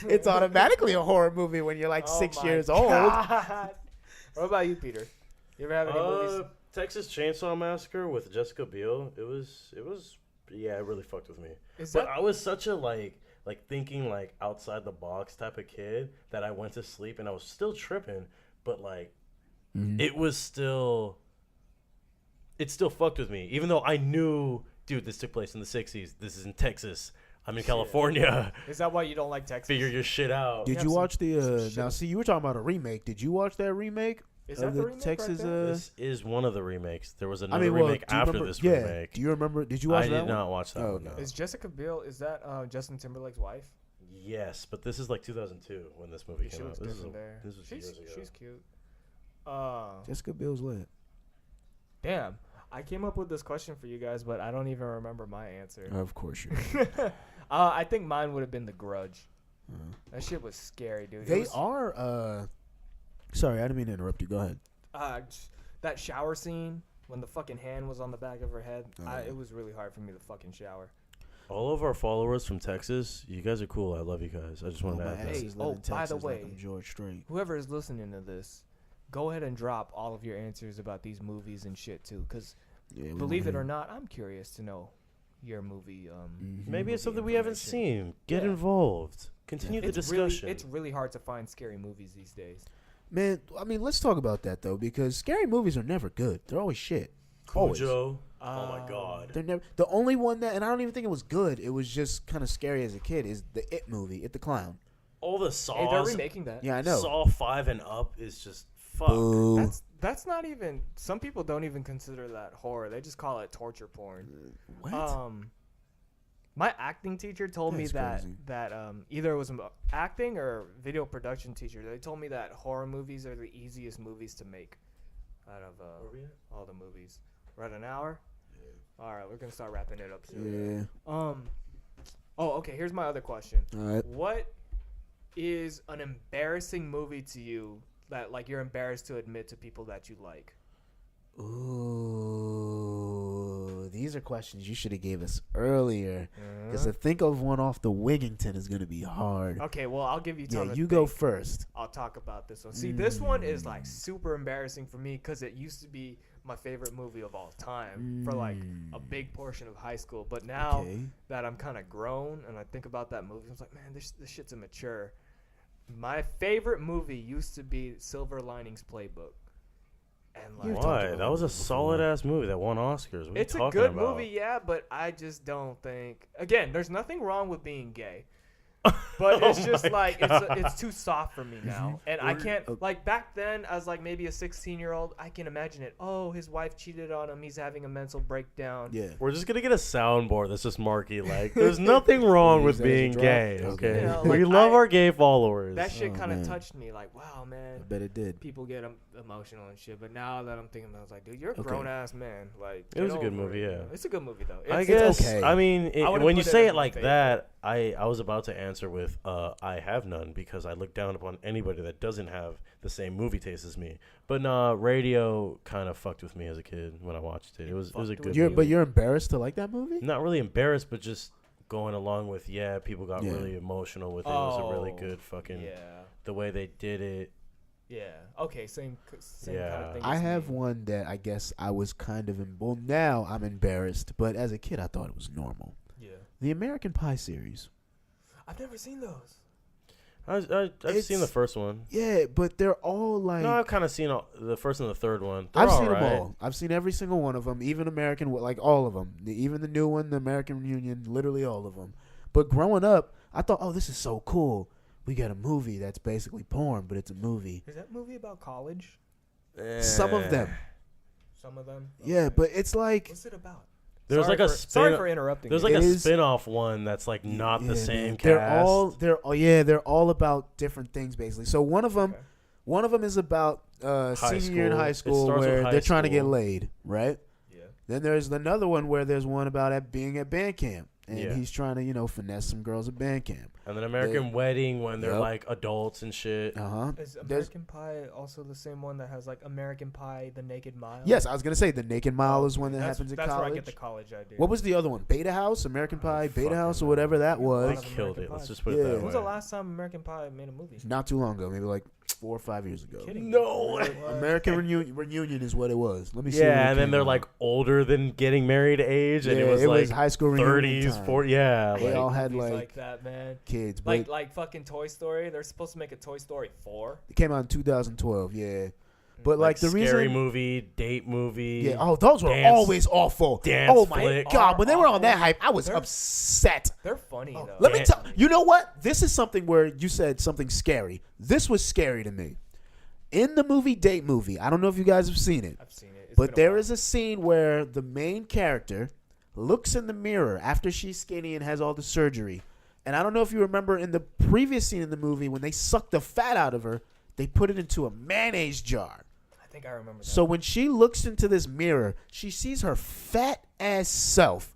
Speaker 3: it's automatically a horror movie when you're like
Speaker 2: Oh
Speaker 3: 6
Speaker 2: my
Speaker 3: years old.
Speaker 2: God. What about you, Peter? You ever have any movies?
Speaker 1: Texas Chainsaw Massacre with Jessica Biel. It was. Yeah, it really fucked with me.
Speaker 2: Is
Speaker 1: But
Speaker 2: that
Speaker 1: I was such a like thinking like outside the box type of kid that I went to sleep and I was still tripping, but like it was still. It still fucked with me, even though I knew, dude, this took place in the 60s. This is in Texas. I'm in California.
Speaker 2: Is that why you don't like Texas?
Speaker 1: Figure your shit out.
Speaker 3: Did
Speaker 2: have
Speaker 3: you
Speaker 2: some-
Speaker 3: watch
Speaker 2: some
Speaker 3: the?
Speaker 2: shit.
Speaker 3: Now, see, you were talking about a remake. Did you watch that remake?
Speaker 2: Is
Speaker 3: of
Speaker 2: that the remake
Speaker 3: Texas?
Speaker 2: right there?
Speaker 1: This is one of the remakes. There was
Speaker 3: I
Speaker 1: another
Speaker 3: mean, well,
Speaker 1: remake
Speaker 3: do you
Speaker 1: after
Speaker 3: remember,
Speaker 1: this
Speaker 3: yeah.
Speaker 1: remake.
Speaker 3: Do you remember? Did you watch
Speaker 1: I
Speaker 3: that
Speaker 1: did
Speaker 3: one?
Speaker 1: not watch that
Speaker 3: Oh,
Speaker 1: one.
Speaker 3: no.
Speaker 1: No.
Speaker 2: Is Jessica Biel? Is that Justin Timberlake's wife?
Speaker 1: Yes, but this is like 2002 when this movie
Speaker 2: She
Speaker 1: came out.
Speaker 2: looks
Speaker 1: This
Speaker 2: different there.
Speaker 1: was
Speaker 2: She's
Speaker 1: years ago.
Speaker 2: she's cute.
Speaker 3: Jessica Biel's lit.
Speaker 2: Damn. I came up with this question for you guys, but I don't even remember my answer.
Speaker 3: Of course you.
Speaker 2: I think mine would have been The Grudge. That shit was scary, dude.
Speaker 3: They are. Sorry, I didn't mean to interrupt you. Go ahead.
Speaker 2: That shower scene when the fucking hand was on the back of her head.
Speaker 3: Oh, yeah.
Speaker 2: It was really hard for me to fucking shower.
Speaker 1: All of our followers from Texas, you guys are cool. I love you guys. I just wanted to
Speaker 3: my
Speaker 1: add
Speaker 3: ass
Speaker 1: that.
Speaker 2: Hey,
Speaker 3: is living
Speaker 2: by the
Speaker 3: Texas like
Speaker 2: way,
Speaker 3: I'm George Strait.
Speaker 2: Whoever is listening to this, go ahead and drop all of your answers about these movies and shit too, because
Speaker 3: Yeah,
Speaker 2: believe it or not, I'm curious to know your movie.
Speaker 1: Maybe it's
Speaker 2: movie
Speaker 1: something we haven't
Speaker 2: information.
Speaker 1: seen. Get
Speaker 2: Yeah.
Speaker 1: involved. Continue the
Speaker 2: It's
Speaker 1: discussion.
Speaker 2: it's really hard to find scary movies these days.
Speaker 3: Man, I mean, let's talk about that though, because scary movies are never good. They're always shit. Always.
Speaker 1: Cujo. Oh my god.
Speaker 3: They're never. The only one that, and I don't even think it was good. It was just kind of scary as a kid. Is the It movie, It the Clown.
Speaker 1: All the
Speaker 2: Hey, they're
Speaker 1: Saws.
Speaker 2: remaking that.
Speaker 3: Yeah, I know.
Speaker 1: Saw 5 and up is just fuck.
Speaker 3: Boo.
Speaker 2: That's not even. Some people don't even consider that horror. They just call it torture porn.
Speaker 3: What?
Speaker 2: My acting teacher told me
Speaker 3: That's crazy.
Speaker 2: that either it was an acting or video production teacher. They told me that horror movies are the easiest movies to make out of
Speaker 1: Where we at?
Speaker 2: all the movies. We're at an hour. Yeah. All right, we're gonna start wrapping it up soon. Yeah. Oh, okay. Here's my other question.
Speaker 3: All right.
Speaker 2: What is an embarrassing movie to you that like you're embarrassed to admit to people that you like?
Speaker 3: Ooh, these are questions you should have gave us earlier. Because to think of one off the Wigington is going to be hard.
Speaker 2: Okay, well, I'll give you time.
Speaker 3: Yeah, you go first.
Speaker 2: I'll talk about this one. See, this one is like super embarrassing for me because it used to be my favorite movie of all time for like a big portion of high school. But now that I'm kind of grown and I think about that movie, I was like, man, this shit's immature. My favorite movie used to be Silver Linings Playbook. And like,
Speaker 1: why? That was a solid ass movie that won Oscars. What
Speaker 2: it's a good movie, yeah, but I just don't think. Again, there's nothing wrong with being gay, but it's just like it's too soft for me now, and I can't. Like back then, as like maybe a 16-year-old, I can imagine it. Oh, his wife cheated on him. He's having a mental breakdown.
Speaker 1: Yeah, we're just gonna get a soundboard that's just Marky. Like, there's nothing wrong with being gay. Okay, we love our gay followers.
Speaker 2: That shit kind of touched me. Like, wow, man.
Speaker 3: I bet it did.
Speaker 2: People get emotional and shit, but now that I'm thinking about it, I was like, dude, you're a grown ass man. Like,
Speaker 1: it was a good movie. Yeah,
Speaker 2: it's a good movie though.
Speaker 1: I guess. Okay. I mean, when you say it like that, I was about to answer with I have none because I look down upon anybody that doesn't have the same movie taste as me. But nah, Radio kind of fucked with me as a kid when I watched it. It was a good movie.
Speaker 3: But you're embarrassed to like that movie?
Speaker 1: Not really embarrassed, but just going along with people got really emotional with it. It was a really good fucking the way they did it.
Speaker 2: Yeah. Okay. Same kind of thing.
Speaker 3: I have one that I guess I was kind of well, now I'm embarrassed, but as a kid I thought it was normal. Yeah. The American Pie series.
Speaker 2: I've never seen those.
Speaker 1: I've seen the first one.
Speaker 3: Yeah, but they're all like.
Speaker 1: No, I've kind of seen the first and the third one.
Speaker 3: I've seen them all. I've seen every single one of them, even American, like all of them, even the new one, the American Reunion, literally all of them. But growing up, I thought, oh, this is so cool. We got a movie that's basically porn, but it's a movie.
Speaker 2: Is that movie about college?
Speaker 3: Some of them.
Speaker 2: Some of them.
Speaker 3: Okay. Yeah, but it's like.
Speaker 2: What's it about?
Speaker 1: There's
Speaker 2: sorry for interrupting.
Speaker 1: There's like a spin-off one that's like not the same cast.
Speaker 3: They're all about different things basically. So one of them is about senior year in high school where they're trying to get laid, right? Yeah. Then there's another one where there's one about being at band camp and he's trying to finesse some girls at band camp.
Speaker 1: And then American Wedding when they're like adults and shit.
Speaker 2: Is American Pie also the same one that has like American Pie, The Naked Mile?
Speaker 3: Yes, I was gonna say The Naked Mile is one that happens in college.
Speaker 2: That's where I get the college idea.
Speaker 3: What was the other one? Beta House, American Pie, Beta House, or whatever that was.
Speaker 1: They killed it. Let's just put it that way.
Speaker 2: When was the last time American Pie made a movie?
Speaker 3: Not too long ago, maybe like 4 or 5 years ago.
Speaker 1: No,
Speaker 3: American Reunion is what it was. Let me see.
Speaker 1: Yeah, and then they're like older than getting married age, and it was like
Speaker 3: high school reunion
Speaker 1: 30s, 40s. Yeah,
Speaker 3: they all had like
Speaker 2: that, man.
Speaker 3: Kids,
Speaker 2: like fucking Toy Story. They're supposed to make a Toy Story 4.
Speaker 3: It came out in 2012. Yeah. But like the
Speaker 1: scary
Speaker 3: reason,
Speaker 1: scary movie, date movie.
Speaker 3: Yeah. Oh, those were always awful.
Speaker 1: Oh
Speaker 3: my god, when they were on that hype, I was upset.
Speaker 2: They're funny though.
Speaker 3: Let me tell you. Know what? This is something where you said something scary. This was scary to me. In the movie Date Movie, I don't know if you guys have seen it.
Speaker 2: I've seen it.
Speaker 3: But there is a scene where the main character looks in the mirror after she's skinny and has all the surgery. And I don't know if you remember in the previous scene in the movie when they sucked the fat out of her, they put it into a mayonnaise jar.
Speaker 2: I think I remember that.
Speaker 3: So when she looks into this mirror, she sees her fat ass self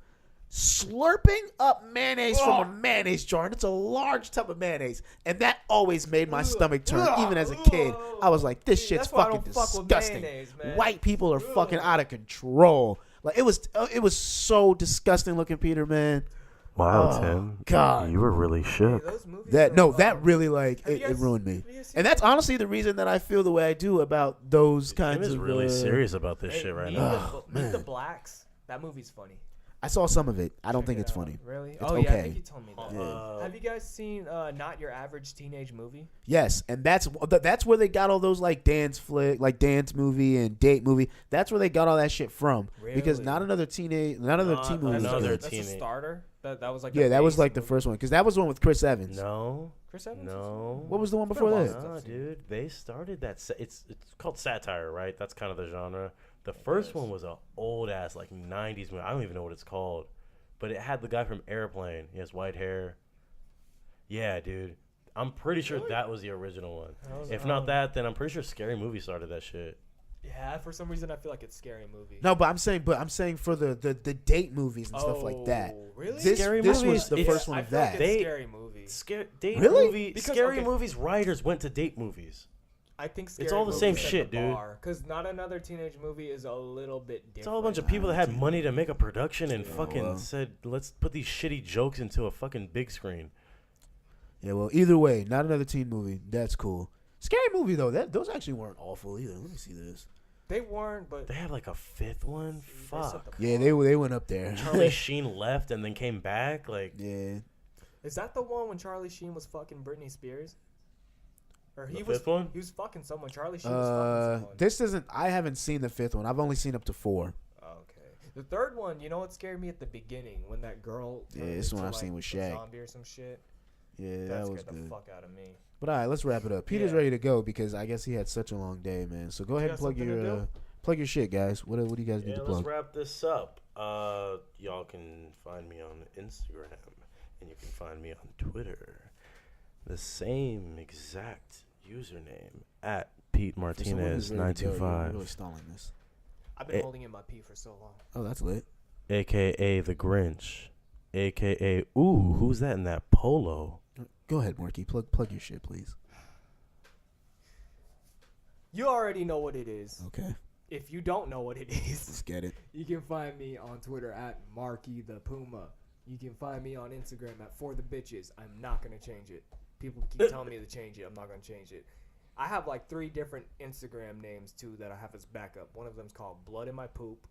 Speaker 3: slurping up mayonnaise from a mayonnaise jar. And it's a large tub of mayonnaise. And that always made my stomach turn. Even as a kid, I was like, this shit's fucking disgusting. White people are fucking out of control. Like it was so disgusting looking, Peter, man.
Speaker 1: Wow, Tim.
Speaker 3: God.
Speaker 1: You were really shook.
Speaker 3: That really it ruined me. And that's honestly the reason that I feel the way I do about those kinds of.
Speaker 1: Tim is really serious about this shit right now.
Speaker 2: Meet the Blacks. That movie's funny.
Speaker 3: I saw some of it. I don't think it's funny.
Speaker 2: Really?
Speaker 3: It's
Speaker 2: okay.
Speaker 3: Yeah,
Speaker 2: I think you told me that. Have you guys seen Not Your Average Teenage Movie?
Speaker 3: Yes, and that's where they got all those like dance movie and date movie. That's where they got all that shit from. Really? Because none of the teen movies.
Speaker 2: That's a starter. That was like
Speaker 3: that was like the first one because that was the one with Chris Evans.
Speaker 1: No.
Speaker 2: Chris Evans?
Speaker 1: No.
Speaker 3: What was the one before that?
Speaker 1: No, dude. They started that. It's called satire, right? That's kind of the genre. The first one was a old ass like 90s movie. I don't even know what it's called, but it had the guy from Airplane. He has white hair. Yeah, dude. I'm pretty sure that was the original one. If not that, then I'm pretty sure Scary Movie started that shit.
Speaker 2: Yeah, for some reason I feel like it's scary movie.
Speaker 3: No, but I'm saying for the date movies and stuff like that.
Speaker 2: Really?
Speaker 3: This
Speaker 1: Scary
Speaker 3: was
Speaker 1: movies,
Speaker 3: the first one
Speaker 2: I
Speaker 3: of
Speaker 2: feel like
Speaker 3: that.
Speaker 2: it's scary movie.
Speaker 1: Date
Speaker 3: Really?
Speaker 1: movie,
Speaker 2: Because,
Speaker 1: scary
Speaker 2: okay.
Speaker 1: movies writers went to date movies.
Speaker 2: I think scary
Speaker 1: all the
Speaker 2: movie
Speaker 1: same
Speaker 2: set
Speaker 1: shit,
Speaker 2: the
Speaker 1: dude.
Speaker 2: bar, because Not Another Teenage Movie is a little bit different.
Speaker 1: It's all a bunch of people that had money to make a production and fucking said, let's put these shitty jokes into a fucking big screen.
Speaker 3: Yeah, well, either way, Not Another teen movie. That's cool. Scary movie though. Those actually weren't awful either. Let me see this.
Speaker 2: They weren't, but
Speaker 1: They have like a fifth one. Fuck.
Speaker 3: Yeah, they went up there.
Speaker 1: Charlie Sheen left and then came back. Like,
Speaker 3: Yeah.
Speaker 2: is that the one when Charlie Sheen was fucking Britney Spears? Or
Speaker 1: The fifth one?
Speaker 2: He was fucking someone. Charlie Sheen was fucking someone.
Speaker 3: This isn't. I haven't seen the fifth one. I've only seen up to 4.
Speaker 2: Okay. The third one, you know what scared me at the beginning when that girl.
Speaker 3: Yeah,
Speaker 2: turned
Speaker 3: this
Speaker 2: into,
Speaker 3: one I've
Speaker 2: like,
Speaker 3: seen with
Speaker 2: a
Speaker 3: Shaq.
Speaker 2: zombie or some shit.
Speaker 3: Yeah,
Speaker 2: That
Speaker 3: that was
Speaker 2: scared the
Speaker 3: good.
Speaker 2: fuck out of me.
Speaker 3: But all right, let's wrap it up. Peter's
Speaker 2: Yeah.
Speaker 3: ready to go because I guess he had such a long day, man. So go ahead and
Speaker 2: got
Speaker 3: plug
Speaker 2: something to
Speaker 3: your
Speaker 2: do?
Speaker 3: plug your shit, guys. What do you guys need
Speaker 1: yeah,
Speaker 3: to
Speaker 1: let's
Speaker 3: plug?
Speaker 1: wrap this up. Y'all can find me on Instagram and you can find me on Twitter. The same exact username at Pete
Speaker 3: For someone who's ready to go, you're
Speaker 1: Martinez925,
Speaker 3: really stalling this.
Speaker 2: I've been holding in my pee for so long.
Speaker 3: Oh, that's lit.
Speaker 1: aka the Grinch, aka who's that in that polo?
Speaker 3: Go ahead, Marky. Plug your shit, please.
Speaker 2: You already know what it is.
Speaker 3: Okay,
Speaker 2: If you don't know what it is,
Speaker 3: let's get it.
Speaker 2: you can find me on Twitter at Marky the Puma. You can find me on Instagram at For the Bitches. I'm not gonna change it. People keep telling me to change it. I'm not gonna change it. I have like 3 different Instagram names too that I have as backup. One of them's called Blood in My Poop.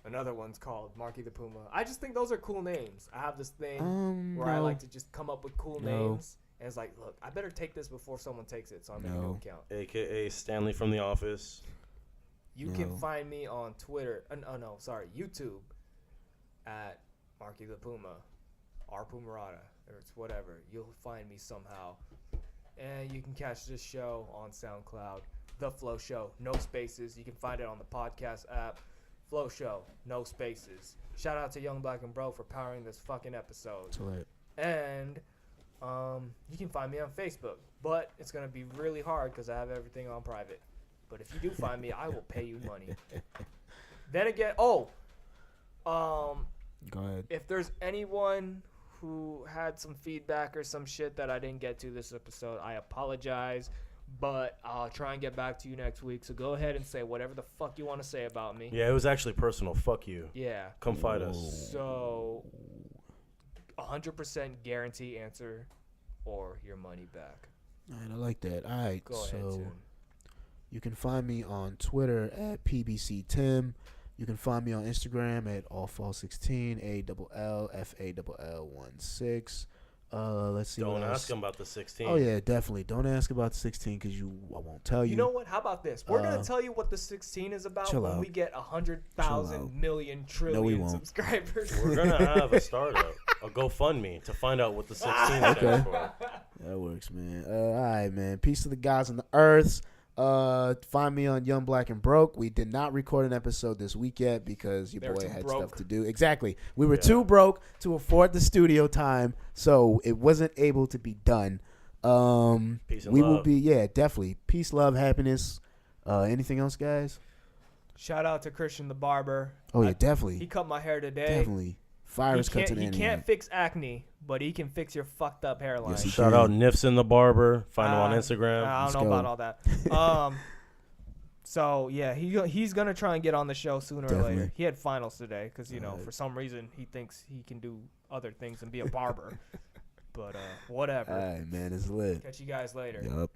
Speaker 2: Another one's called Marky the Puma. I just think those are cool names. I have this thing where I like to just come up with cool names. And it's like, look, I better take this before someone takes it, so I'm making no account.
Speaker 1: Aka Stanley from The Office.
Speaker 2: You can find me on Twitter. YouTube at Marky the Puma, R Pumarada, or it's whatever. You'll find me somehow. And you can catch this show on SoundCloud, The Flow Show, no spaces. You can find it on the podcast app, Flow Show, no spaces. Shout out to Young Black and Bro for powering this fucking episode.
Speaker 3: That's lit.
Speaker 2: And you can find me on Facebook, but it's gonna be really hard because I have everything on private. But if you do find me, I will pay you money. Then again,
Speaker 3: go ahead.
Speaker 2: if there's anyone who had some feedback or some shit that I didn't get to this episode, I apologize, but I'll try and get back to you next week. So go ahead and say whatever the fuck you want to say about me.
Speaker 1: Yeah, it was actually personal. Fuck you.
Speaker 2: Yeah.
Speaker 1: Come fight us.
Speaker 2: So 100% guarantee answer or your money back.
Speaker 3: All right, I like that. All right,
Speaker 2: Go ahead,
Speaker 3: so
Speaker 2: Tim.
Speaker 3: you can find me on Twitter at PBCTim. You can find me on Instagram at allfall16, ALLFALL16. Let's see.
Speaker 1: Don't
Speaker 3: what else.
Speaker 1: ask him about the 16.
Speaker 3: Oh yeah, definitely. Don't ask about the 16 because I won't tell you.
Speaker 2: You know what? How about this? We're going to tell you what the 16 is about
Speaker 3: chill
Speaker 2: when
Speaker 3: out.
Speaker 2: we get 100,000 million trillion
Speaker 3: won't.
Speaker 2: subscribers.
Speaker 1: We're going to have a startup, a GoFundMe, to find out what the 16 stands for.
Speaker 3: That works, man. All right, man. Peace to the gods and the earths. Find me on Young Black and Broke. We did not record an episode this week yet because your
Speaker 2: They were
Speaker 3: boy
Speaker 2: too
Speaker 3: had
Speaker 2: broke.
Speaker 3: stuff to do. Exactly. We were too broke to afford the studio time, so it wasn't able to be done.
Speaker 1: Peace and
Speaker 3: we
Speaker 1: love.
Speaker 3: will be, definitely. Peace, love, happiness. Anything else, guys?
Speaker 2: Shout out to Christian the barber.
Speaker 3: Oh, yeah,
Speaker 2: He
Speaker 3: definitely.
Speaker 2: cut my hair today.
Speaker 3: Definitely. Virus cuts in
Speaker 2: He
Speaker 3: any
Speaker 2: can't fix acne, but he can fix your fucked up hairline.
Speaker 3: Yes, he
Speaker 1: Shout out Nifson the Barber. Find him on Instagram.
Speaker 2: I
Speaker 3: Let's
Speaker 2: don't know
Speaker 3: go.
Speaker 2: about all that. So yeah, he's gonna try and get on the show sooner or
Speaker 3: Definitely.
Speaker 2: later. He had finals today because
Speaker 3: Alright.
Speaker 2: for some reason he thinks he can do other things and be a barber. But whatever.
Speaker 3: All right, man. It's lit.
Speaker 2: Catch you guys later.
Speaker 3: Yup.